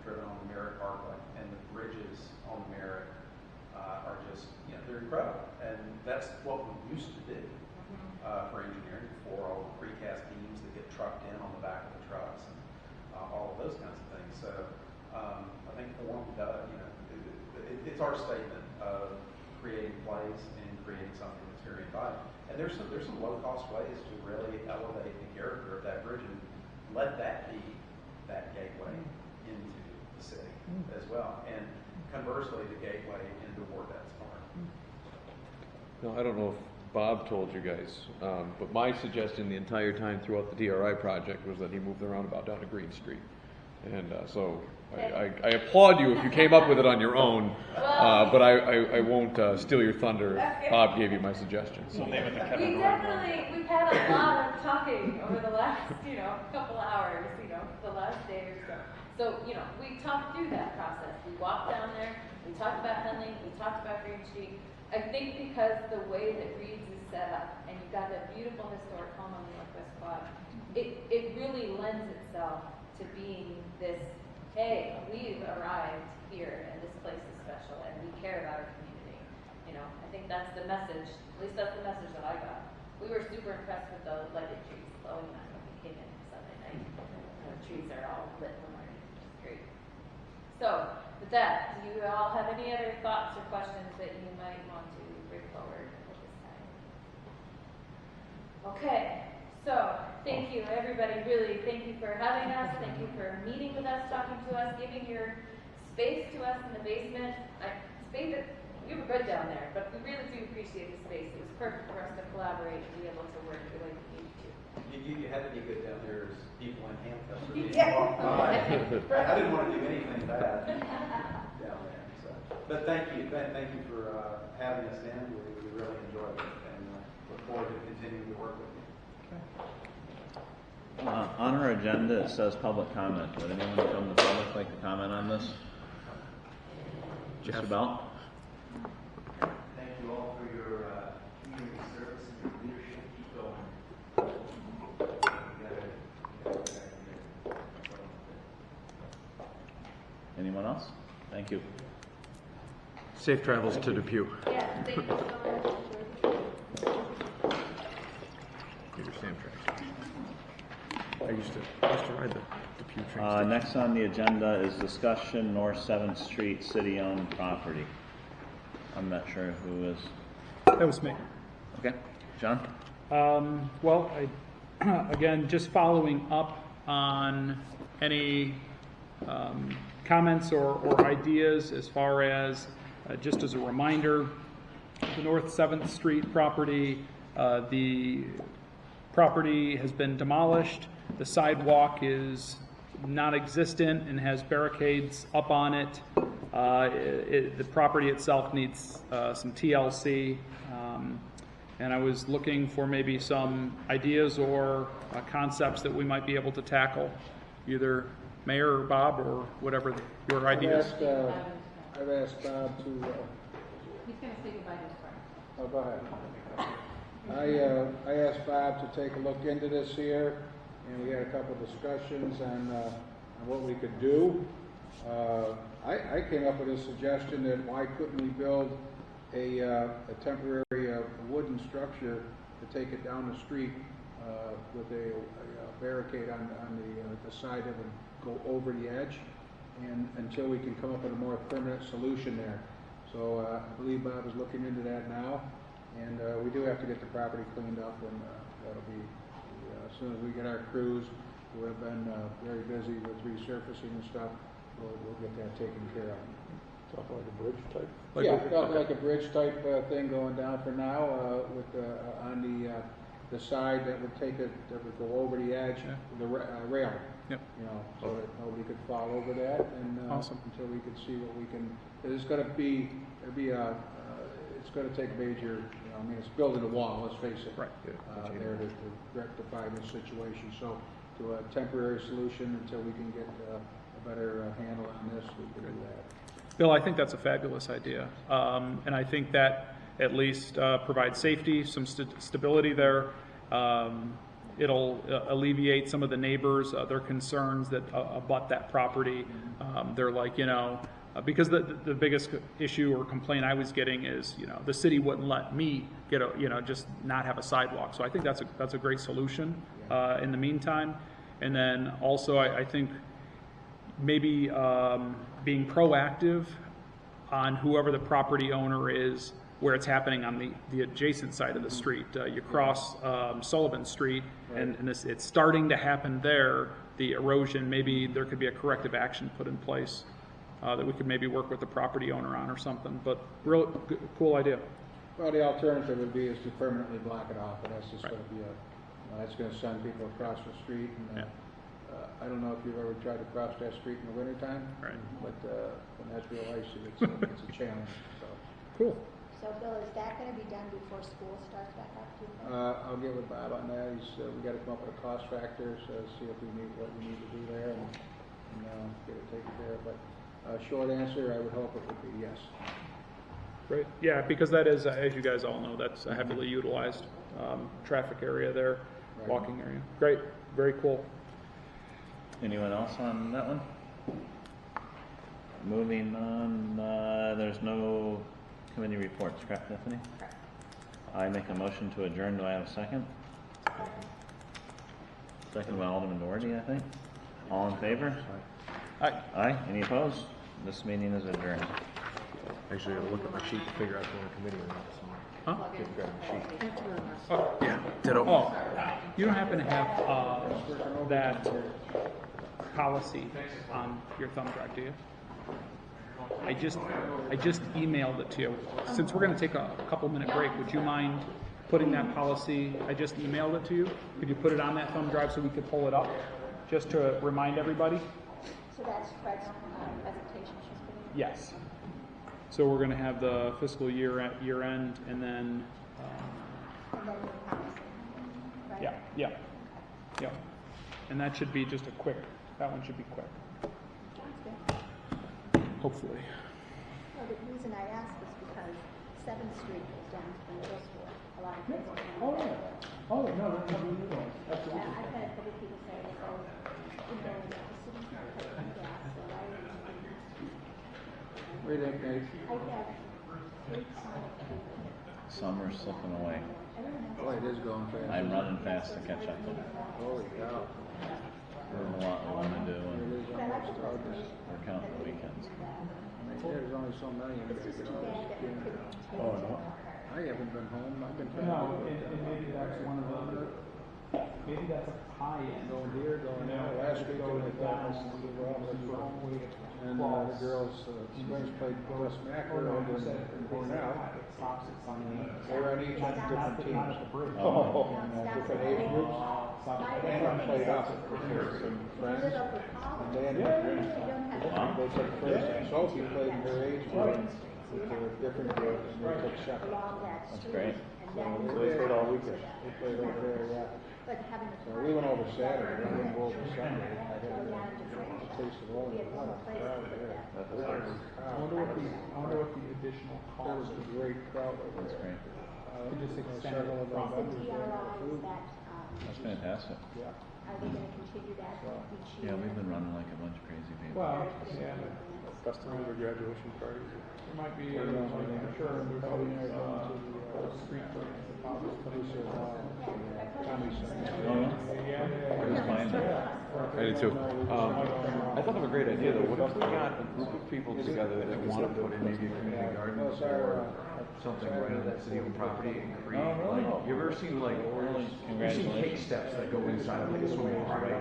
driven on the Merritt Parkway, and the bridges on the Merritt are just, you know, they're incredible. And that's what we used to do for engineering, before all the precast beams that get trucked in on the back of the trucks, and all of those kinds of things. So I think form does, you know, it's our statement of creating place and creating something that's very inviting. And there's some low-cost ways to really elevate the character of that bridge and let that be that gateway into the city as well. And conversely, the gateway into War Vets Park. No, I don't know if Bob told you guys, but my suggestion the entire time throughout the DRI project was that he move the roundabout down to Green Street. And so I applaud you if you came up with it on your own, but I won't steal your thunder. Bob gave you my suggestion. So. We'll name it the We Kevin Roy definitely, we've had a lot of talking over the last, you know, couple hours, you know, the last day or so. So, you know, we talked through that process. We walked down there, we talked about Henley, we talked about Green Street. I think because the way that Reed's is set up, and you've got that beautiful historic home on the Northwest Quad, it really lends itself to being this, hey, we've arrived here, and this place is special, and we care about our community. You know, I think that's the message, at least that's the message that I got. We were super impressed with the lighted trees blowing on when we came in Sunday night. The trees are all lit in the morning, which is great. So, with that, do you all have any other thoughts or questions that you might want to bring forward at this time? Okay, so thank you, everybody. Really, thank you for having us. Thank you for meeting with us, talking to us, giving your space to us in the basement. We were good down there, but we really do appreciate the space. It was perfect for us to collaborate and be able to work the way we needed to. You had to be good down there as people in handcuffs are being walked by. I didn't want to do anything bad down there. So. But thank you for having us in. We really enjoyed it, and look forward to continuing to work with you. On our agenda, it says public comment. Would anyone from the public like to comment on this? Mr. Bell? Thank you all for your community service and your leadership. Keep going. Anyone else? Thank you. Safe travels to Depew. Yeah, thank you so much. Your Sam tracks. I used to ride the Depew train station. Next on the agenda is discussion North 7th Street city-owned property. I'm not sure who is. That was me. Okay, John? Well, again, just following up on any comments or ideas as far as, just as a reminder, the North 7th Street property, the property has been demolished. The sidewalk is non-existent and has barricades up on it. The property itself needs some TLC. And I was looking for maybe some ideas or concepts that we might be able to tackle, either Mayor or Bob or whatever your ideas. I've asked Bob to. He's going to say goodbye to his friend. Oh, go ahead. I asked Bob to take a look into this here, and we had a couple of discussions on what we could do. I came up with a suggestion that why couldn't we build a temporary wooden structure to take it down the street with a barricade on the side that would go over the edge, and until we can come up with a more permanent solution there. So I believe Bob is looking into that now, and we do have to get the property cleaned up, and that'll be as soon as we get our crews who have been very busy with resurfacing and stuff, we'll get that taken care of. Something like a bridge type? Like a bridge type thing going down for now, with on the side that would go over the edge, the rail. Yep. You know, so that nobody could fall over that, and Awesome. until we could see what we can. It's going to it's going to take major. You know, I mean, it's building a wall. Let's face it. Right. There to rectify this situation. So, to a temporary solution until we can get a better handle on this, we can do that. Bill, I think that's a fabulous idea, and I think that at least provides safety, some stability there. It'll alleviate some of the neighbors, their concerns that abut that property. They're like, because the biggest issue or complaint I was getting is, the city wouldn't let me get just not have a sidewalk. So I think that's a great solution in the meantime. And then also I think maybe being proactive on whoever the property owner is, where it's happening on the adjacent side of the street. You cross Sullivan Street, and it's starting to happen there, the erosion. Maybe there could be a corrective action put in place that we could maybe work with the property owner on or something. But real cool idea. Well, the alternative would be is to permanently block it off, and that's just going to be that's going to send people across the street. And I don't know if you've ever tried to cross that street in the wintertime, but when that's real icy, it's a challenge. So. Cool. So, Bill, is that going to be done before school starts back up? Do you think? I'll get with Bob on that. We got to come up with a cost factor, so see if what we need to do there, and get it taken care of. But short answer, I would hope it would be yes. Great. Yeah, because that is, as you guys all know, that's a heavily utilized traffic area there, walking area. Great. Very cool. Anyone else on that one? Moving on, there's no committee reports, correct, Stephanie? Correct. I make a motion to adjourn. Do I have a second? Second by Alderman Doherty, I think. All in favor? Aye. Aye. Any opposed? This meeting is adjourned. Actually, I gotta look at my sheet to figure out if I'm on a committee or not. So. Huh? Get grab the sheet. Oh, Yeah, ditto. oh, you don't happen to have that policy on your thumb drive, do you? I just emailed it to you. Since we're going to take a couple minute break, would you mind putting that policy? I just emailed it to you. Could you put it on that thumb drive so we could pull it up, just to remind everybody? So that's Fred's presentation she's putting in? Yes. So we're going to have the fiscal year at year end, and then. And then the policy, right? Yeah. And that should be just a quick. That one should be quick. Sounds good. Hopefully. Well, the reason I ask is because 7th Street goes down to the middle school. A lot of kids are down Oh, there. yeah. Oh, no, that's not what you're doing. Absolutely. Yeah, I've had other people say, the city's not paying gas, so why are you doing that? What do you think, Nate? I have 8 sonic people. Summer's slipping away. Boy, it is going fast. I'm running fast to catch up with it. Holy cow. There's a lot we want to do, It and is almost August. we're counting the weekends. There's only so many. It's just too bad that we couldn't take Oh, no. I haven't been home. I've been trying No, to and maybe that's one of the. Maybe that's a high end. go here, going there. Last week I went down to the and the girls, Springs played West Macro over in Cornell. They were on each on different teams. Oh. And different age groups. They played up with some friends. And Dan they took first. And Sophie played in her age group with the different groups, and they took second. That's great. So they played all weekend. They played over there, yeah. So we went over Saturday. We didn't go over Sunday. I had a taste of all of it. What a crowd there. I wonder what the additional That cost was a is. great crowd. That's great. Could just extend Several it of from. them. That's fantastic. Yeah. are they gonna continue that each year? Yeah, we've been running like a bunch of crazy people. Well, yeah, Custom or graduation parties. there might be, I'm sure there's always, street friends and Producer, Tommy Singer. Oh, yeah? Yeah. I just find that. I did too. I thought of a great idea though. What if we got a group of people together that want to put in maybe a community garden or something right on that city-owned property and create like, you ever seen like, you've seen cake steps that go inside of like a swimming pool, right?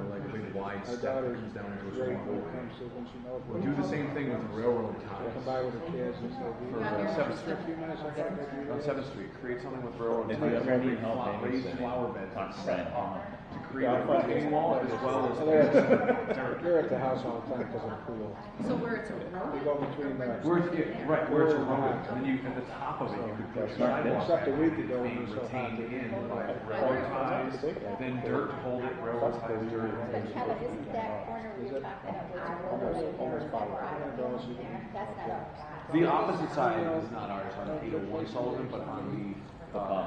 Like a big wide Our step that daughter's comes down into a great swimming when pool. it comes to when she knows. We'll do the same thing with railroad Come ties. by with her kids and say, For 7th Street. a few minutes, I gotta go do On this. 7th Street, create something with railroad If ties. you ever need help Raise babysitting, flower beds talk and to set Brian. up to create a retaining wall as well as. They're at the house all the time because of pool. So where it's a We road? go between the. Where it's, right, where it's a road, and then you, at the top of it, you could put sidewalks. Except a week ago when Being it was so hot. retained in by railroad ties, then dirt to hold it, railroad ties, dirt. But Kevin, isn't that corner we were talking about where it's almost that private building there? That's not ours. The opposite side is not ours, on 801 Sullivan, but on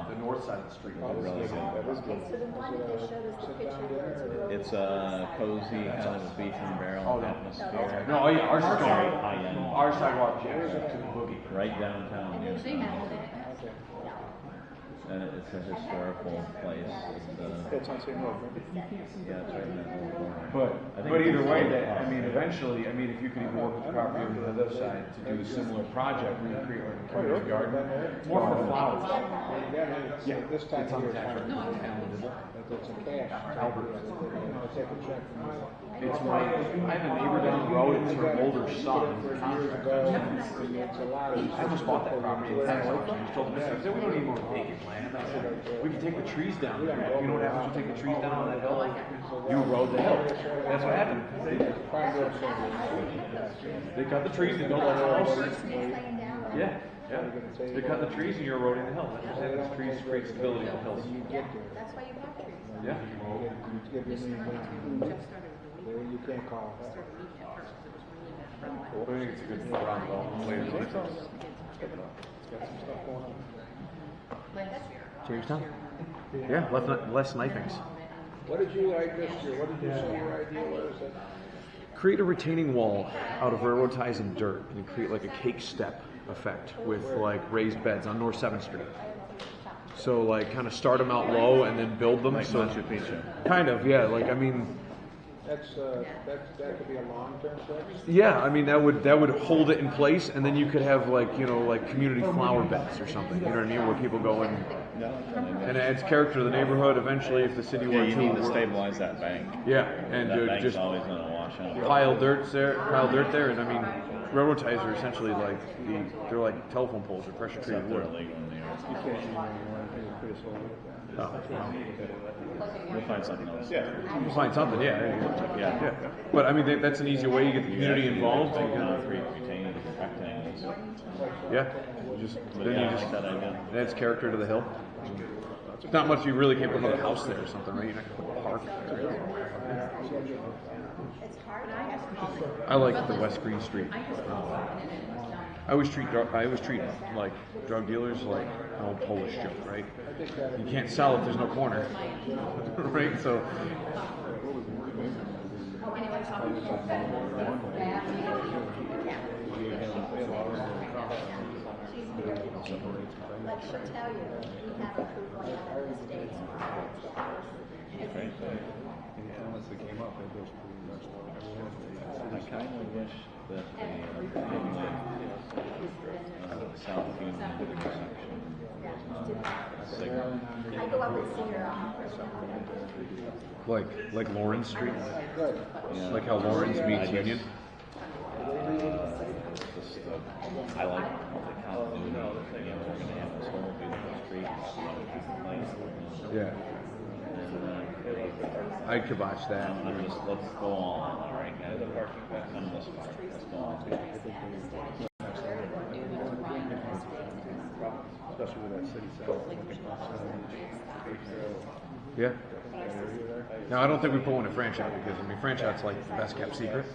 the north side of the street. Really good. Okay, so the one that they showed us the picture where it's a road. It's a cozy kind of a beach and barrel atmosphere. No, yeah, ours is Very gone. high end. Our sidewalk jacks up to the boogie. Right downtown. And there's Houston. nothing in it. No. And it's a historical place. It's on St. Road, right? Yeah, it's right in that little corner. I think But either it's way, a that, I mean, little eventually, I mean, if you could even work with the property owner on the other side to do a similar project, where you create like a community garden, more for flowers. Yeah, this time It's on of the year. tax rate. It's a cash. Albert. Take a check from us. It's right, I have a neighbor down the road, it's her older son. Years ago, and it's a lot of. I almost bought that property in tax auction. I told him, I said, we don't need more vacant land. I said, we can take the trees down. You know what happens when you take the trees down on that hill? You erode the hill. That's what happened. They cut the trees, they built a house. Yeah, yeah. They cut the trees and you're eroding the hill. That's what happens. Trees create stability on hills. Yeah, that's why you have trees. Yeah. Give you you can't call it that. I think it's a good round ball later. It's got some stuff going on. Jamestown? Yeah, less knifings. What did you like this year? What did you say your idea was? Create a retaining wall out of railroad ties and dirt and create like a cake step effect with like raised beds on North 7th Street. So like kind of start them out low and then build them. Like So Machu Picchu. kind of, yeah. Like I mean, That could be a long-term fix. yeah. I mean that would hold it in place, and then you could have like like community flower beds or something. You know what I mean? Where people go and it adds character to the neighborhood. Eventually, if the city Yeah, were you need to to stabilize that bank. yeah, and That bank's just always going to wash out. pile dirt there, and I mean, railroad ties are essentially like they're like telephone poles or pressure treated Except they're wood. illegal in New York. You can't use anyone to put us all We'll find something else. Yeah. You find something, yeah. Yeah. But I mean, that's an easy way you get the community involved. Like And, concrete retaining rectangles. yeah, just But then yeah, you I just like that idea. it adds character to the hill. It's not much. You really can't put another house there or something, right? You're not gonna put a park there. It's hard, I have to. I like the West Green Street. I always treat like drug dealers like an old Polish joke, right? You can't sell if there's no corner, right? So Like she'll tell you, we have approved one of the mistakes. Once they came up, it was pretty much I kind of wish that the South Union intersection was signal. I go up and see her. like Lawrence Street, Yeah. like how Lawrence meets Union. I like the continuity. You know, we're going to have this whole beautiful street, a lot of different places. Yeah, And, I'd kibosh that. let's go all right, guys. Come this far. Let's go all especially with that city center. Yeah. Now, I don't think we put one in franchise because, I mean, franchise's like the best kept secret.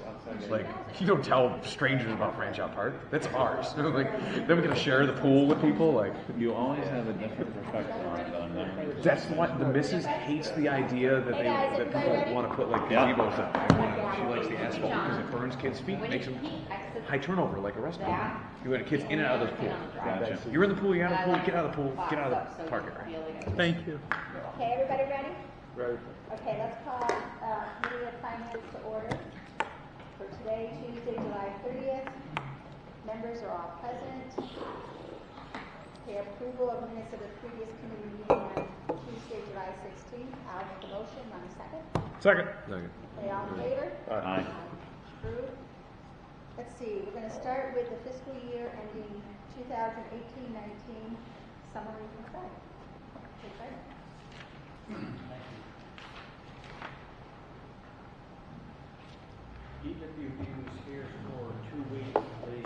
Like, you don't tell strangers about franchise Park. That's ours. Like, then we're going to share the pool with people. Like, You always have a different perspective on it, though. Never. that's what the missus hates the idea that people want to put like gazebos up. She likes the asphalt because it burns kids' feet, makes them high turnover like a restaurant. You want kids in and out of those pools. Gotcha. You're in the pool, you're out of the pool, get out of the pool, get out of the park area. Thank you. Okay, everybody ready? Right. Okay, let's call Committee of Finance to order for today, Tuesday, July 30th. Members are all present. Okay, approval of minutes of the previous committee meeting on Tuesday, July 16th. I'll make a motion. On a second. Second. Okay, all in favor? Aye. Approved. Let's see, we're going to start with the fiscal year ending 2018-19 summary from Fred. Okay, Fred. DWB was here for 2 weeks. They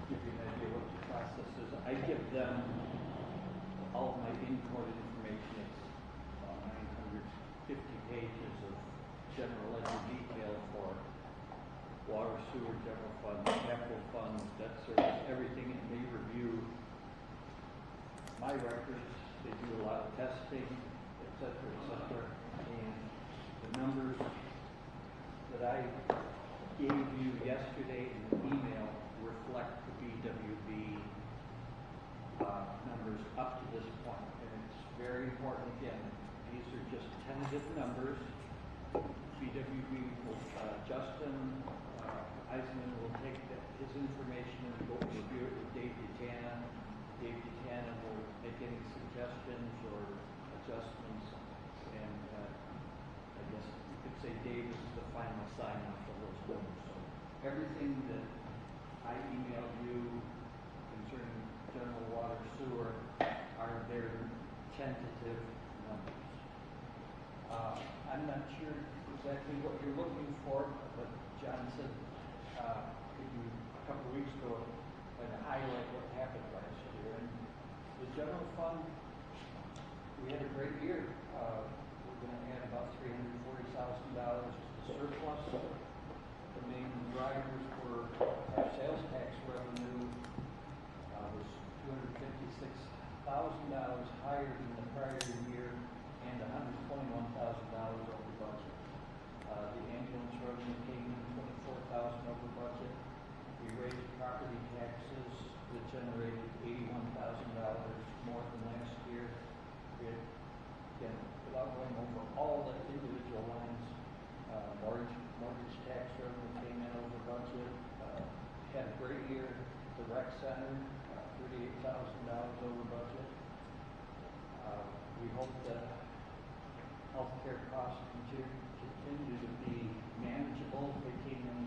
give you an idea what the process is. I give them all of my in-court information. It's about 950 pages of general ledger detail for water, sewer, general fund, capital funds, debt service, everything, and they review my records. They do a lot of testing, et cetera, and the numbers that I gave you yesterday in the email reflect the BWB numbers up to this point, and it's very important. Again, these are just tentative numbers. BWB will, Justin Eisman will take his information and go review it with Dave Buchanan. Dave Buchanan will make any suggestions or adjustments, and I guess you could say Dave is the final sign-off of those numbers. So everything that I emailed you concerning general water sewer are their tentative numbers. I'm not sure exactly what you're looking for, but John said a couple of weeks ago and highlight what happened last year. And the general fund, we had a great year. We're going to add about $340,000 to surplus. The main drivers were our sales tax revenue was $256,000 higher than the prior year and $121,000 over budget. The ambulance revenue came in $24,000 over budget. We raised property taxes that generated $81,000 more than last year. We had, again, without going over all the individual lines, mortgage tax revenue came in over budget. Had a great year. The rec center, $38,000 over budget. We hope that healthcare costs continue to be manageable. They came in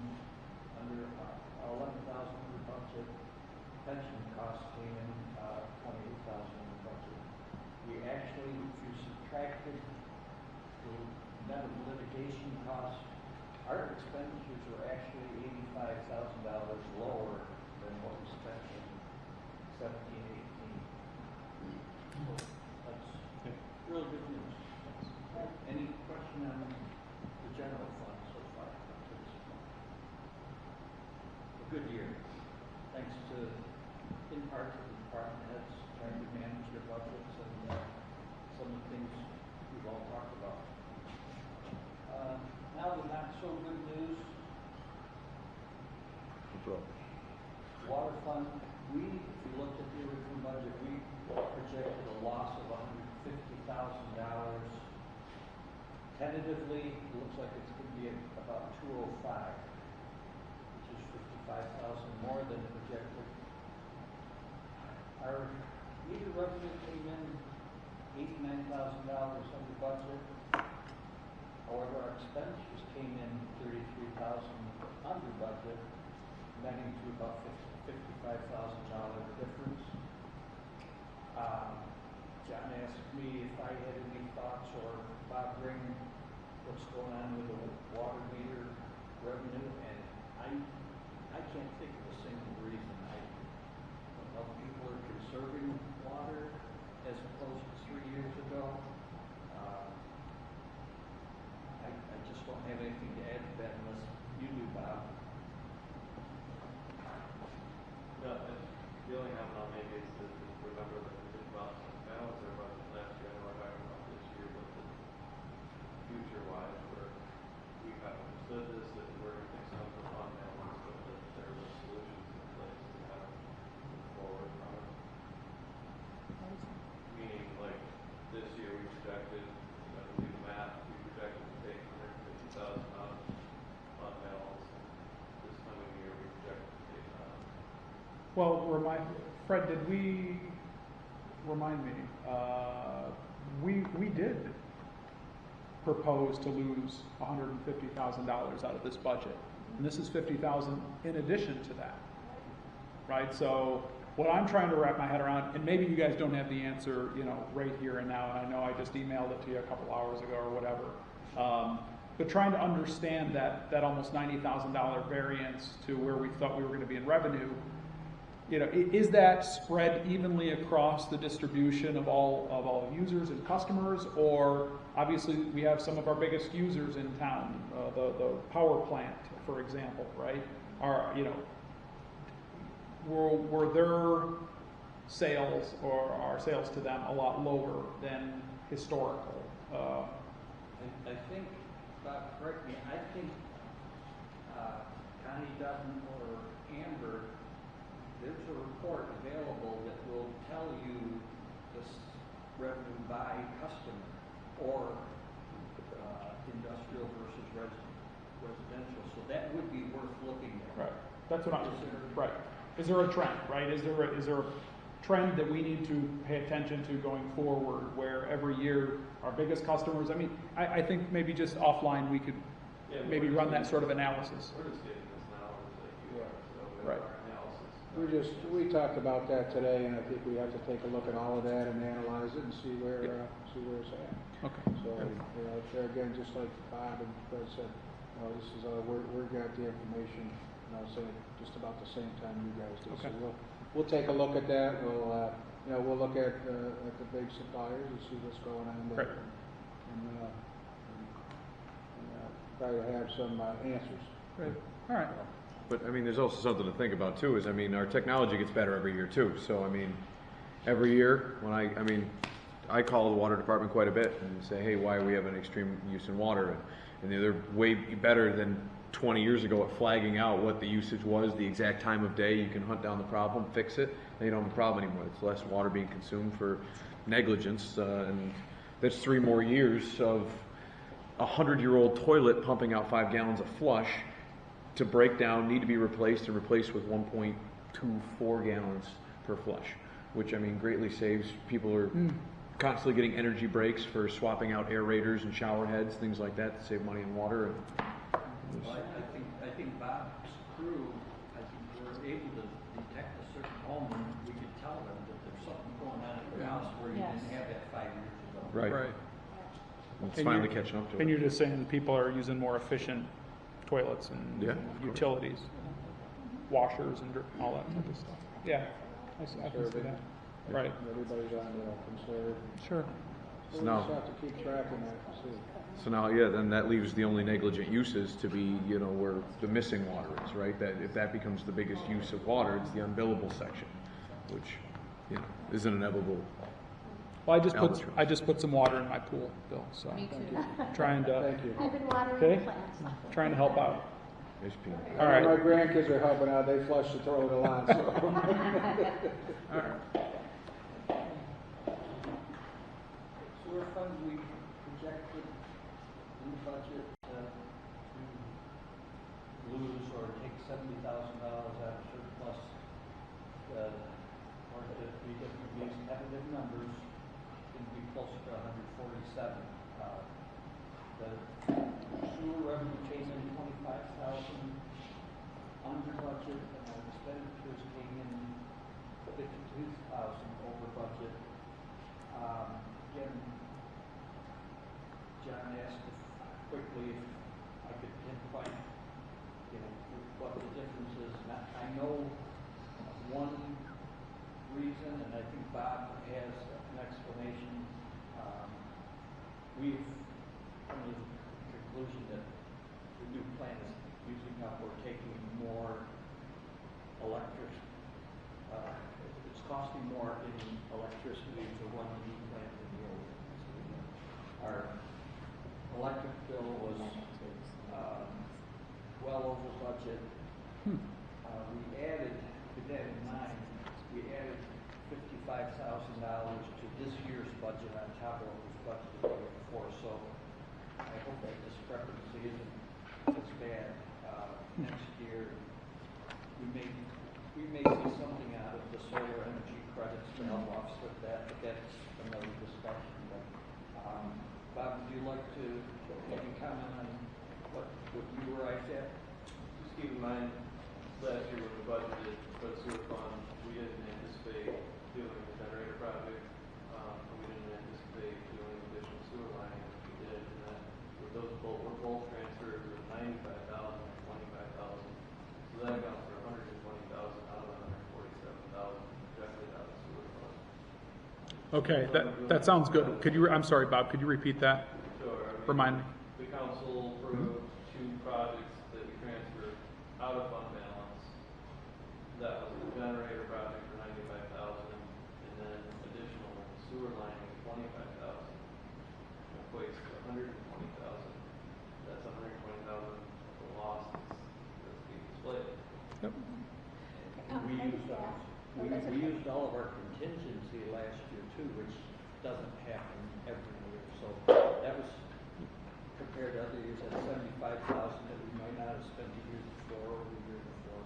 under $11,000 over budget. Pension costs came in $28,000 over budget. We actually, if you subtracted the net of litigation costs, our expenditures were actually $85,000 lower than what we spent in 17-18. So that's real good news. Any question on the general fund so far? A good year. Thanks to, in part, to the department heads trying to manage their budgets and some of the things we've all talked about. Now the not so good news. Water fund, if you looked at the original budget, we projected a loss of $150,000. Tentatively, it looks like it's going to be about 205, which is 55,000 more than projected. Our meter revenue came in $89,000 under budget. However, our expenditures came in $33,000 under budget, netting to about $55,000 difference. John asked me if I had any thoughts, or Bob Ring, what's going on with the water meter revenue, and I can't think of a single reason. I don't know if people are conserving water as opposed to 3 years ago. I just don't have anything to add to that unless you do, Bob. No, the only comment I'll make is to remember that we did balance our budget last year. I know we're talking about this year, but the future-wise, where we have understood this, that we're going to fix some of the fund balance, but that there were solutions in place to kind of move forward from it. Meaning, like, this year we projected, to do the math, we projected to take 150,000 out of fund balance. This coming year we projected to take Well, Fred, did we, remind me, we did propose to lose $150,000 out of this budget. And this is $50,000 in addition to that, right? So what I'm trying to wrap my head around, and maybe you guys don't have the answer, right here and now, and I know I just emailed it to you a couple hours ago or whatever, but trying to understand that almost $90,000 variance to where we thought we were going to be in revenue, is that spread evenly across the distribution of all users and customers, or obviously we have some of our biggest users in town, the power plant, for example, right? Were their sales or our sales to them a lot lower than historical? I think, Bob, correct me, I think Connie Dutton or Amber, there's a report available that will tell you this revenue by customer or industrial versus residential. So that would be worth looking at. Right. That's what I'm saying. Right. Is there a trend, right? Is there a trend that we need to pay attention to going forward where every year our biggest customers, I think maybe just offline we could maybe run that sort of analysis. We're just getting this now, like you are, so we Right. have our analysis. We talked about that today, and I think we have to take a look at all of that and analyze it and see where it's at. Okay. So, there again, just like Bob and Fred said, this is we're got the information, and I'll say just about the same time you guys do. Okay. So we'll take a look at that. We'll look at the big suppliers and see what's going on there, Right. and try to have some answers. Great. All right. But there's also something to think about too. Is our technology gets better every year too. So every year when I call the water department quite a bit and say, hey, why are we having extreme use in water? And they're way better than 20 years ago at flagging out what the usage was, the exact time of day. You can hunt down the problem, fix it. Then you don't have a problem anymore. It's less water being consumed for negligence, and that's 3 more years of a 100-year-old toilet pumping out 5 gallons of flush to break down, need to be replaced, and replaced with 1.24 gallons per flush, which greatly saves. People are constantly getting energy breaks for swapping out aerators and shower heads, things like that, to save money in water. Well, I think Bob's crew, I think we're able to detect a certain home, and we could tell them that there's something going on at your house where you didn't have that 5 years ago. Right. It's And finally you're- catching up to it. And you're just saying people are using more efficient toilets and Yeah, of course. utilities, washers and all that type of stuff. Yeah, I can see that. Right. Everybody's on conserve. Sure. So So we now- just have to keep tracking that to see. So now, then that leaves the only negligent uses to be, where the missing water is, right? That if that becomes the biggest use of water, it's the unbillable section, which, is an inevitable. Well, Albatross. I just put some water in my pool, Bill. So Me too. trying to Thank you. I've been watering Okay. the plants. trying to help out. There's Pete. All right. My grandkids are helping out. They flush the toilet a lot. So. All right. Sewer funds, we projected in the budget to lose or take $70,000 out of surplus. Or the BWB's tentative numbers can be closer to 147. The sewer revenue came in 25,000 under budget, and our expenditures came in 52,000 over budget. Again, John asked quickly if I could pinpoint, what the difference is. And I know one reason, and I think Bob has an explanation. We've come to the conclusion that the new plant is using up or taking more electric. It's costing more in electricity to run the new plant than the old. Our electric bill was well over budget. We added, with that in mind, we added $55,000 to this year's budget on top of what was budgeted the year before. So I hope that discrepancy isn't as bad next year. We may see something out of the solar energy credits to help offset that, but that's another discussion. But, Bob, would you like to maybe comment on what you were at? Just keep in mind, last year when we budgeted for the sewer fund, we didn't anticipate doing the generator project. We didn't anticipate doing additional sewer lining, which we did. And that, with those both transfers of 95,000 and 25,000. So that accounts for 120,000 out of 147,000 projected out of the sewer fund. Okay, that sounds good. I'm sorry, Bob, could you repeat that? Sure. Remind me. The council approved two projects that we transferred out of fund balance. That was the generator project for 95,000, and then additional sewer lining of 25,000. Equates to 120,000. That's 120,000 for losses that's being displayed. Yep. We used all of our contingency last year too, which doesn't happen every year. So that was compared to other years at 75,000 that we might not have spent the year before or the year before.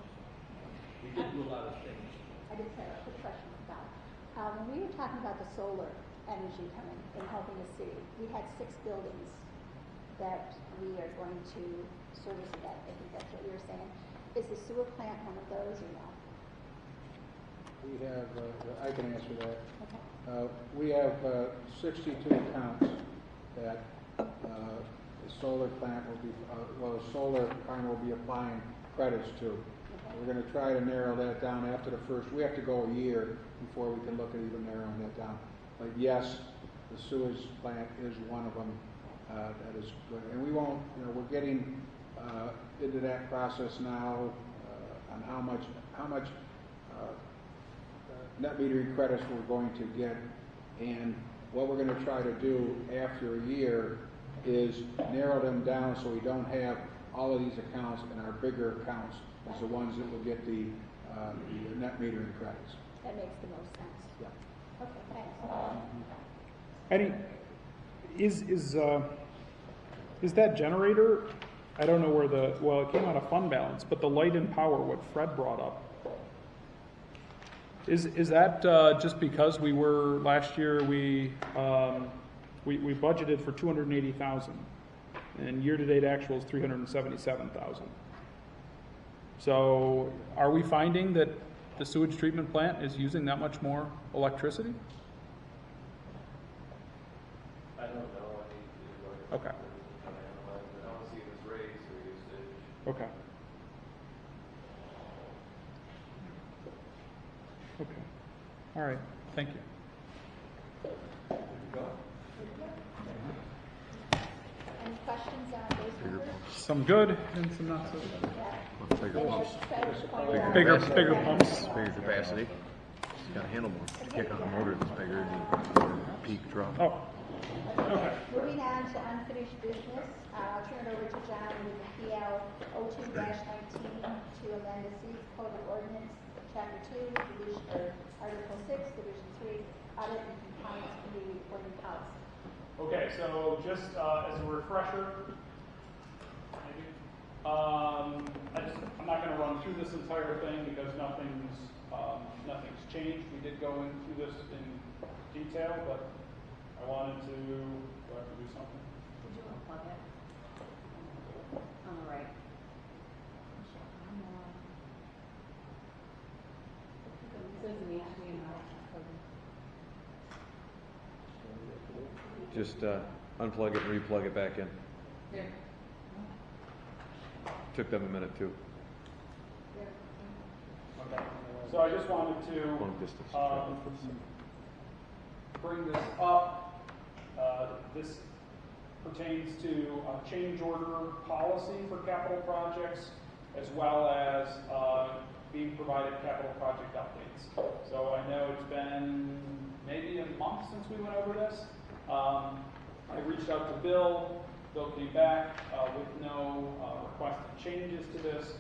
We did do a lot of things. I just have a quick question about, when we were talking about the solar energy coming and helping the city, we had 6 buildings that we are going to service that. I think that's what you were saying. Is the sewer plant one of those or no? We have, I can answer that. Okay. We have 62 accounts that the solar plant will be, the solar farm will be applying credits to. Okay. We're going to try to narrow that down after the first. We have to go a year before we can look at even narrowing that down. But yes, the sewage plant is one of them that is good. And we won't, we're getting into that process now on how much net metering credits we're going to get, and what we're going to try to do after a year is narrow them down so we don't have all of these accounts, and our bigger accounts is the ones that will get the net metering credits. That makes the most sense. Yeah. Okay, thanks. Is that generator? I don't know where it came out of fund balance, but the light and power, what Fred brought up. Is that just because we were last year we budgeted for 280,000, and year-to-date actual is 377,000. So are we finding that the sewage treatment plant is using that much more electricity? I don't know. I need to look at Okay. I don't see this raise or usage. Okay. Okay. All right. Thank you. Any questions on those numbers? Some good and some not so good. Yeah. Bigger And pumps. as Fred pointed out, Bigger pumps. Bigger capacity. It's got to handle more. You kick on the motor that's bigger and you peak drop. Oh. Okay. Moving on to unfinished business, I'll turn it over to John with the PL 02-19 to amend the City's Code of Ordinance, Chapter 2, Article 6, Division 3, Audit and Compliance Committee Reporting Policy. Okay, so just as a refresher, maybe, I'm not going to run through this entire thing because nothing's changed. We did go into this in detail, but I wanted to. Do I have to do something? Did you unplug it? On the right. It says an HDMI. Just unplug it and replug it back in. There. Took them a minute too. Okay. So I just wanted Long to distance bring this up. This pertains to a change order policy for capital projects, as well as being provided capital project updates. So I know it's been maybe a month since we went over this. I reached out to Bill. Bill came back with no requested changes to this.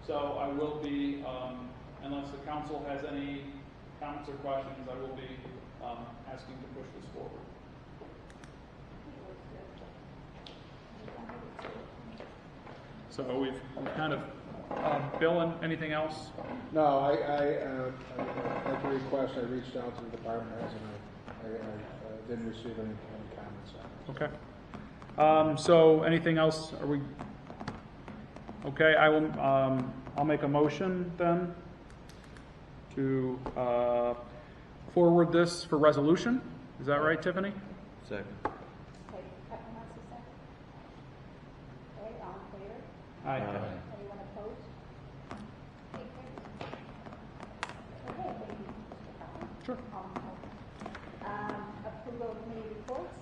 So I will be, unless the council has any comments or questions, I will be asking to push this forward. So we've kind of, Bill, anything else? No, at the request, I reached out to the department heads and I didn't receive any comments on it. Okay. So anything else? Are we okay? I will. I'll make a motion then to forward this for resolution. Is that right, Tiffany? Second. Okay, Putnam wants to second. Okay, all in favor? Aye. Anyone opposed? Okay, great. Okay, thank you, Mr. Putnam. Sure. Approval of committee reports.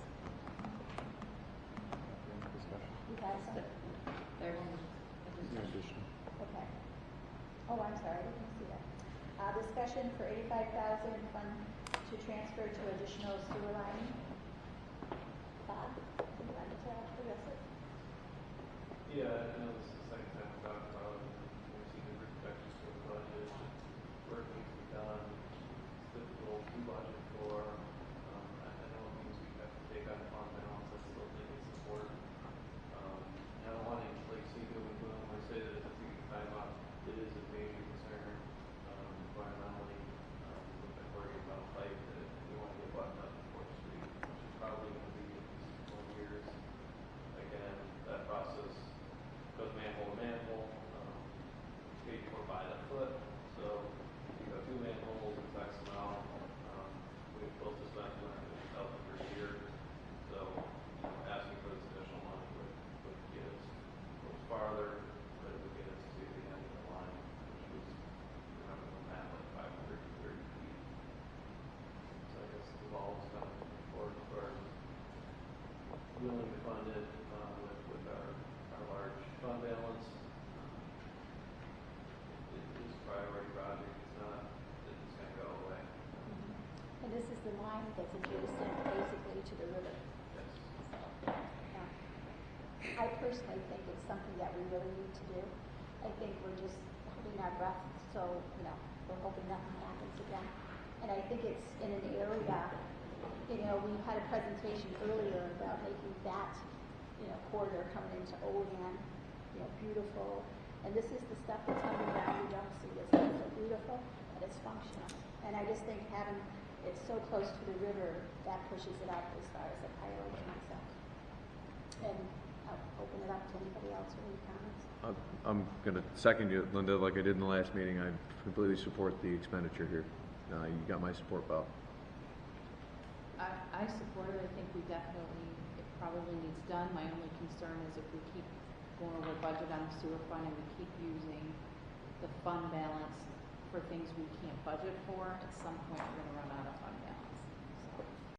You have some? There's Okay. Oh, I'm sorry, I didn't see that. Discussion for $85,000 fund to transfer to additional sewer line. Bob, do you want to address it? Yeah, I know this is the second time we talked about it. We've seen the projections for the budget, work needs to be done. It's difficult to budget for. I know it means we have to take on fund balance. I still think it's important. I don't want to like see doom and gloom or say that it's a huge time up. It is a major concern environmentally. We've been worried about pipe that we want to get buttoned up in 4th Street, which is probably going to be at least 20 years. Again, that process goes manhole to manhole, paid for by the foot. So if you have 2 manholes, it's X amount. We've built this back when it was out per year. So asking for this additional money would get us a little farther, but it would get us to the end of the line, which was, remember the map, like 530 feet. So I guess the ball's kind of forward as far as willing to fund it with our large fund balance. It is a priority project. It's not that it's going to go away. And this is the line that's adjacent basically to the river. Yes. So, I personally think it's something that we really need to do. I think we're just holding our breath, so, we're hoping nothing happens again. And I think it's in an area, we had a presentation earlier about making that, corridor coming into Olean, beautiful. And this is the stuff that's underground you don't see. It's so beautiful and it's functional. And I just think having it so close to the river, that pushes it up as far as a priority myself. And I'll open it up to anybody else with any comments. I'm going to second you, Linda, like I did in the last meeting. I completely support the expenditure here. You got my support, Bob. I support it. I think it probably needs done. My only concern is if we keep going over budget on the sewer fund and we keep using the fund balance for things we can't budget for, at some point we're going to run out of fund balance.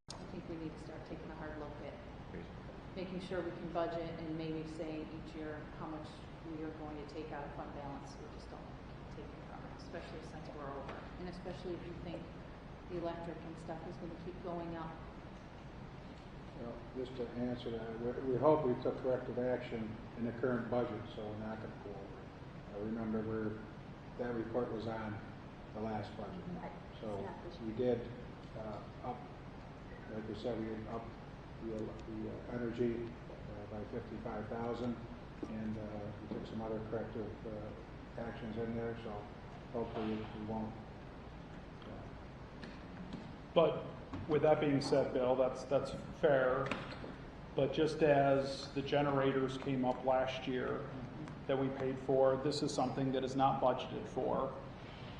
So I think we need to start taking a hard look at making sure we can budget and maybe say each year how much we are going to take out of fund balance. We just don't take it from it, especially since we're over. And especially if you think the electric and stuff is going to keep going up. Well, just to answer that, we hope we took corrective action in the current budget, so we're not going to go over it. Remember, that report was on the last budget. Right. So we did up, like we said, we up the energy by 55,000, and we took some other corrective actions in there. So hopefully we won't. But with that being said, Bill, that's fair. But just as the generators came up last year that we paid for, this is something that is not budgeted for.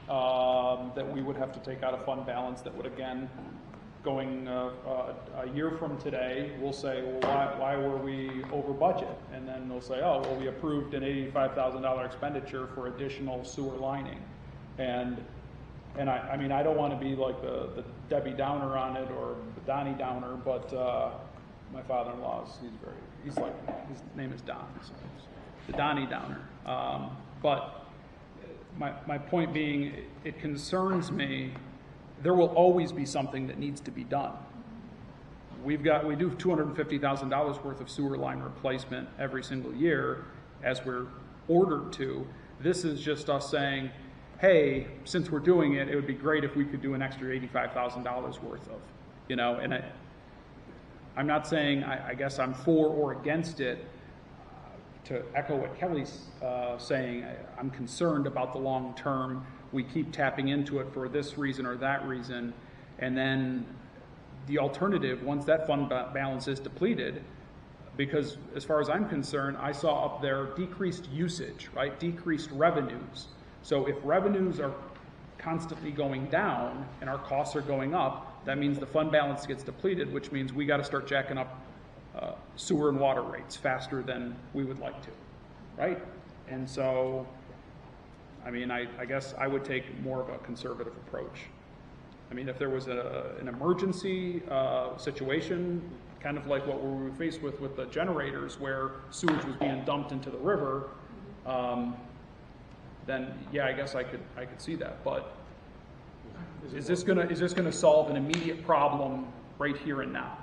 That we would have to take out a fund balance that would, again, going a year from today, we'll say, well, why were we over budget? And then they'll say, oh, well, we approved an $85,000 expenditure for additional sewer lining. And and I mean, I don't want to be like the Debbie Downer on it or the Donnie Downer, but my father-in-law, he's like, his name is Don, so it's the Donnie Downer. But my point being, it concerns me. There will always be something that needs to be done. We do $250,000 worth of sewer line replacement every single year, as we're ordered to. This is just us saying, hey, since we're doing it, it would be great if we could do an extra $85,000 worth of, and I'm not saying, I guess I'm for or against it. To echo what Kelly's saying, I'm concerned about the long term. We keep tapping into it for this reason or that reason, and then the alternative, once that fund balance is depleted, because as far as I'm concerned, I saw up there decreased usage, right? Decreased revenues. So if revenues are constantly going down and our costs are going up, that means the fund balance gets depleted, which means we got to start jacking up sewer and water rates faster than we would like to, right? And so, I mean, I guess I would take more of a conservative approach. I mean, if there was an emergency situation, kind of like what we were faced with the generators, where sewage was being dumped into the river, then yeah, I guess I could see that. But is this gonna solve an immediate problem right here and now?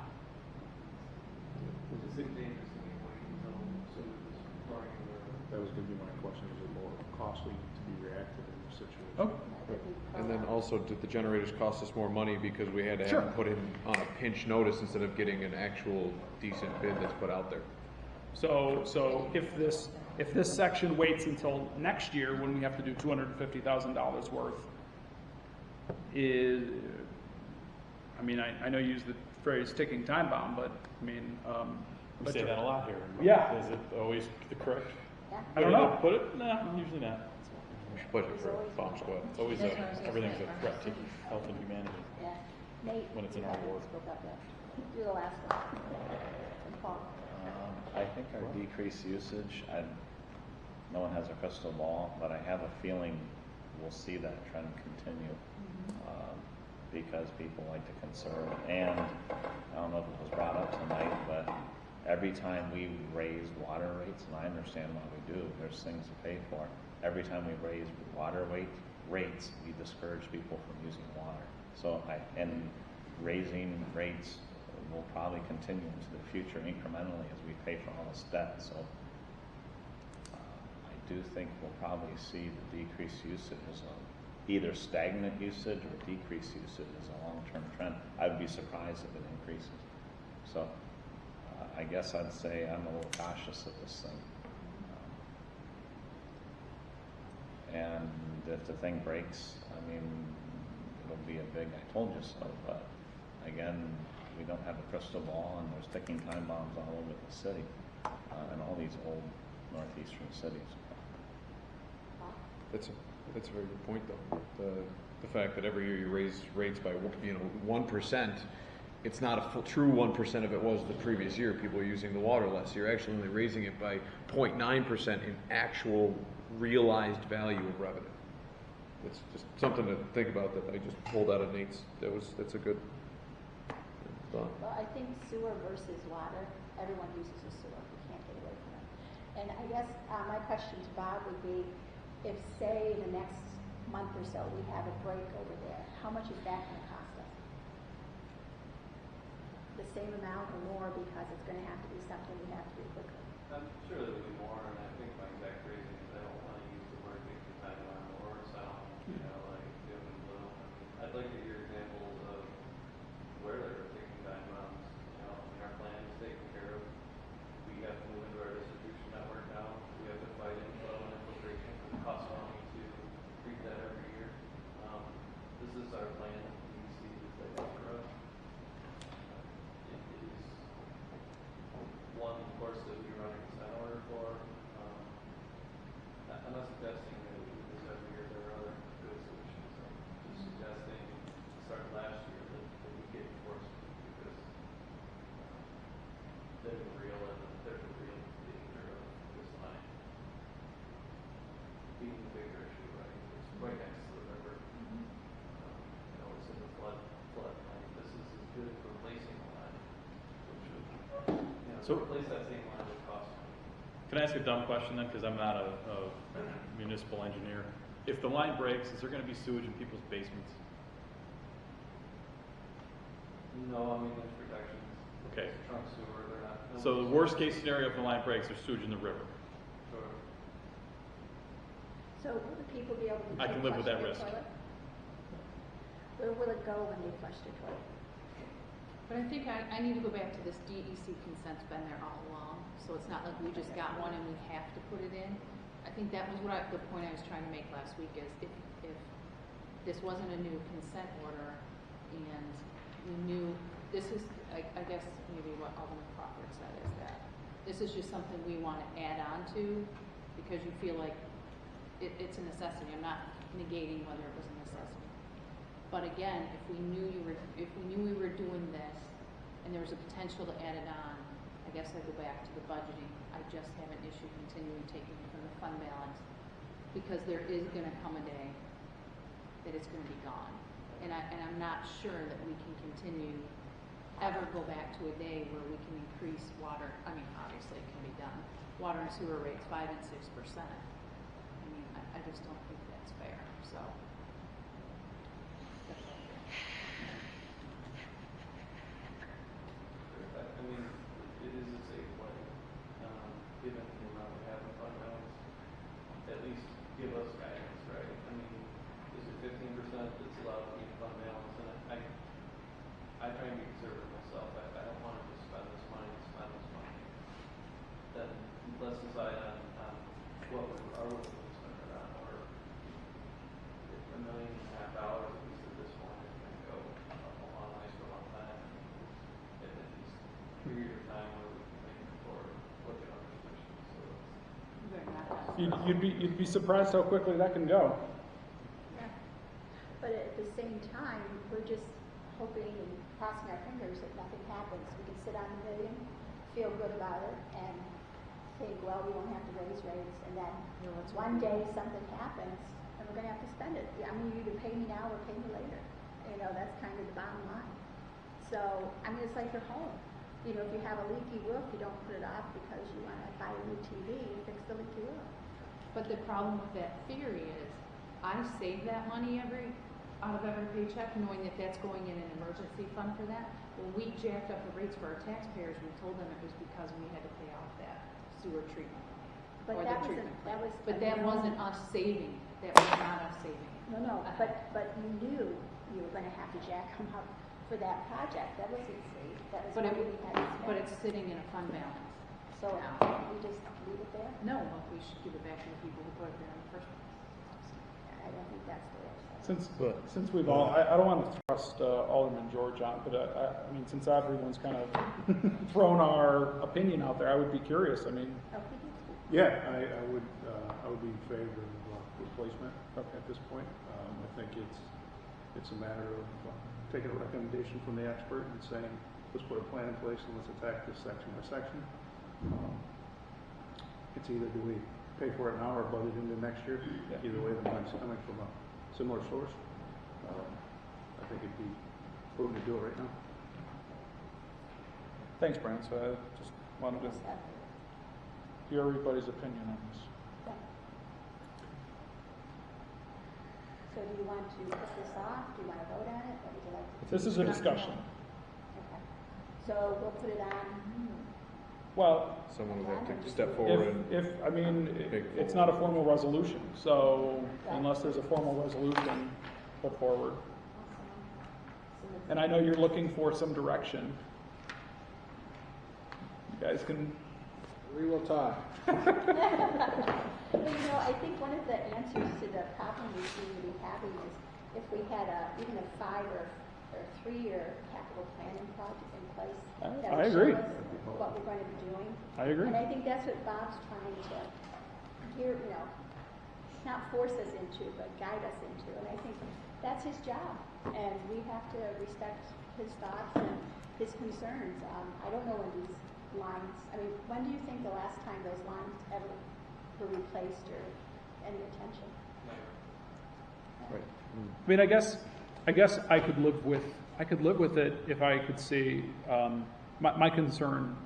That was going to be my question. Is it more costly to be reactive in this situation? Oh. And then also, did the generators cost us more money because we had to have Sure. them put in on a pinch notice instead of getting an actual decent bid that's put out there? So if this section waits until next year when we have to do $250,000 worth, I mean, I know you use the phrase ticking time bomb, but I mean, we say that a lot here. Yeah. Is it always the correct? I don't know. Put it? Nah, usually not. We should budget for a bomb squad. It's always everything's a threat to health and humanity. Yeah. Nate, When it's in our ward. do the last one. And Paul. I think our decreased usage, no one has a crystal ball, but I have a feeling we'll see that trend continue because people like to conserve. And I don't know if it was brought up tonight, but every time we raise water rates, and I understand why we do, there's things to pay for. Every time we raise water rates, we discourage people from using water. So and raising rates will probably continue into the future incrementally as we pay for all this debt. So I do think we'll probably see the decreased usage as either stagnant usage or decreased usage as a long-term trend. I would be surprised if it increases. So I guess I'd say I'm a little cautious of this thing. And if the thing breaks, I mean, it'll be a big I told you so, but again, we don't have a crystal ball, and there's ticking time bombs all over the city, and all these old northeastern cities. That's a very good point, though. The fact that every year you raise rates by 1%, it's not a full, true 1% of it was the previous year. People are using the water less. You're actually only raising it by 0.9% in actual realized value of revenue. It's just something to think about that I just pulled out of Nate's. That's a good thought. Well, I think sewer versus water, everyone uses a sewer. We can't get away from it. And I guess my question to Bob would be, if say in the next month or so we have a break over there, how much is that going to cost us? The same amount or more, because it's going to have to be something we have to do quickly. I'm sure there will be more, and I think my exact phrasing is I don't want to use the word ticking time bomb or sound, like doom and gloom. I mean, I'd like to hear examples of where there are ticking time bombs. I mean, our plan is taken care of. We have to move into our distribution network now. We have to fight inflow and infiltration. It costs money to treat that every year. This is our plan. We see this laid out for us. It is one, of course, that we run to replace that same line would cost money. Can I ask a dumb question then, because I'm not a municipal engineer? If the line breaks, is there going to be sewage in people's basements? No, I mean, there's protections. Okay. Trunk sewer, they're not. So the worst case scenario if the line breaks, there's sewage in the river. Sure. So will the people be able to I can live with that flush risk. their toilet? Where will it go when they flush their toilet? But I think I need to go back to this DEC consent's been there all along, so it's not like we just got one and we have to put it in. I think that was the point I was trying to make last week is if this wasn't a new consent order and we knew, this is, I guess maybe what Alderman Crawford said is that this is just something we want to add on to because you feel like it's a necessity. I'm not negating whether it was a necessity. But again, if we knew we were doing this and there was a potential to add it on, I guess I'd go back to the budgeting. I just have an issue continuing taking it from the fund balance because there is going to come a day that it's going to be gone. And I'm not sure that we can continue ever go back to a day where we can increase water. I mean, obviously it can be done. Water and sewer rates 5 and 6%. I mean, I just don't think that's fair. So. I mean, it is a safe way, given the amount we have in fund balance. At least give us guidance, right? I mean, is it 15% that's allowed to be in fund balance? And I try and be conservative myself. I don't want to just spend this money to spend this money. Then let's decide on what we are willing to spend it on, or $1.5 million, at least at this point, is going to go on ice for a long time. At least period of time where we can make it for look at our restrictions. You'd be surprised how quickly that can go. Yeah. But at the same time, we're just hoping and crossing our fingers that nothing happens. We can sit on the million, feel good about it, and think, well, we won't have to raise rates, and then one day something happens, and we're going to have to spend it. I mean, you either pay me now or pay me later. You know, that's kind of the bottom line. So, I mean, it's like your home. You know, if you have a leaky roof, you don't put it off because you want to buy a new TV and fix the leaky roof. But the problem with that theory is, I save that money out of every paycheck, knowing that that's going in an emergency fund for that. When we jacked up the rates for our taxpayers, we told them it was because we had to pay off that sewer treatment. But or that the wasn't, treatment that plant. was. But that wasn't us saving. That was not us saving. No, but you knew you were going to have to jack them up for that project. That wasn't safe. That was money we had to spend. But it's sitting in a fund balance. So now. we just leave it there? No, but we should give it back to the people who put it there in the first place. I don't think that's the way. Since we've all, I don't want to thrust Alderman George on, but I mean, since everyone's kind of thrown our opinion out there, I would be curious. I mean, Yeah, I would be in favor of replacement at this point. I think it's a matter of taking a recommendation from the expert and saying, let's put a plan in place and let's attack this section by section. It's either do we pay for it now or budget into next year. Yeah. Either way, the money's coming from a similar source. I think it'd be prudent to do it right now. thanks, Brian. So I just wanted to hear everybody's opinion on this. So do you want to put this off? Do you want to vote on it? What would you like to do? This is a discussion. Okay. So we'll put it on. Well, Someone would have to step forward and if I mean, it's not a formal resolution, so unless there's a formal resolution put forward. And I know you're looking for some direction. You guys can. We will talk. But, you know, I think one of the answers to the problem we seem to be having is if we had even a 5 or 3-year capital planning project in place that I would agree. show us what we're going to be doing. I agree. And I think that's what Bob's trying to hear, you know, not force us into, but guide us into. And I think that's his job. And we have to respect his thoughts and his concerns. I don't know when these lines, I mean, when do you think the last time those lines ever were replaced or any attention? Right. I mean, I guess I could live with it if I could see my concern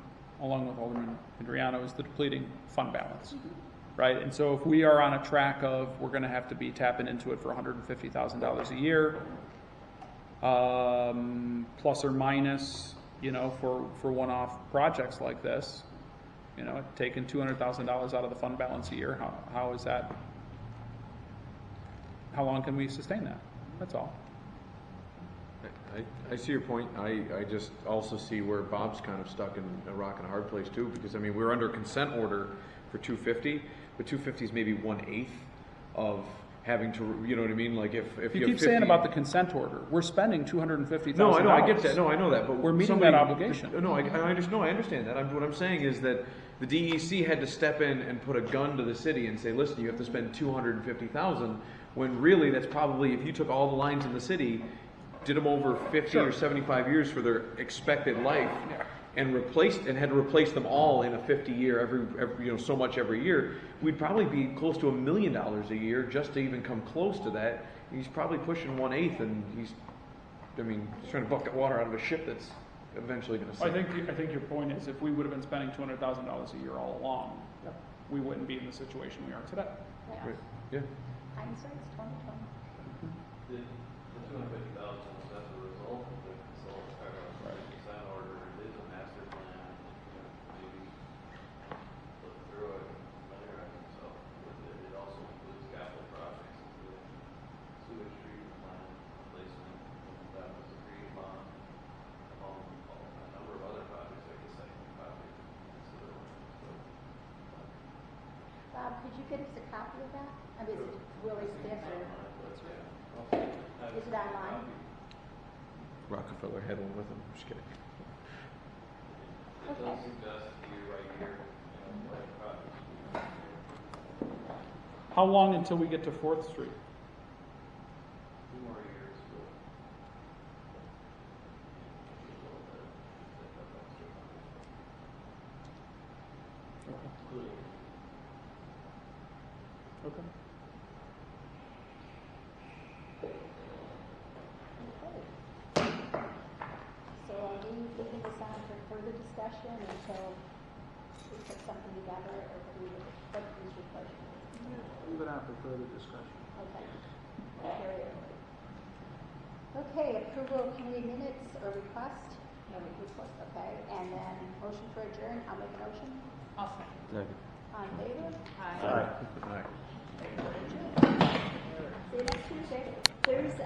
along with Alderman Adriano, is the depleting fund balance, right? And so if we are on a track of we're going to have to be tapping into it for $150,000 a year, plus or minus, for one-off projects like this, taking $200,000 out of the fund balance a year, how is that? How long can we sustain that? That's all. I see your point. I just also see where Bob's kind of stuck in a rock and a hard place too, because I mean we're under consent order for 250, but 250 is maybe 1/8 of having to, you know what I mean? Like if you you keep have saying 50, about the consent order, we're spending $250,000. No, I know, I get that. No, I know that, but we're meeting somebody, that obligation. No, I understand that. What I'm saying is that the DEC had to step in and put a gun to the city and say, listen, you have to spend $250,000. When really that's probably, if you took all the lines in the city, did them over 50 or 75 years for their expected life, and had to replace them all in a 50-year every so much every year, we'd probably be close to $1 million a year just to even come close to that. He's probably pushing 1/8, and he's trying to bucket water out of a ship that's eventually going to sink. I think your point is if we would have been spending $200,000 a year all along, we wouldn't be in the situation we are today. Right. Yeah. Hindsight's 20/20. The 250,000 was as a result of the consent order. It is a master plan. Maybe look through it and familiarize himself with it. It also includes capital projects, including sewage treatment plant replacement. That was agreed upon. A number of other projects, like the second project. Bob, could you get us a copy of that? I mean, is it really thick or? Is it online? Rockefeller had one with him. Just kidding. It does suggest you right here, like projects. How long until we get to 4th Street? 2 more years. Okay. So are we leaving this on for further discussion until we put something together, or what is your pleasure? Leave it on for further discussion. Okay. Carry it. Okay, approval of committee minutes or request? No request, okay. And then motion for adjourn, I'll make a motion. I'll second. On favor? Aye. All right. See you next Tuesday. There's,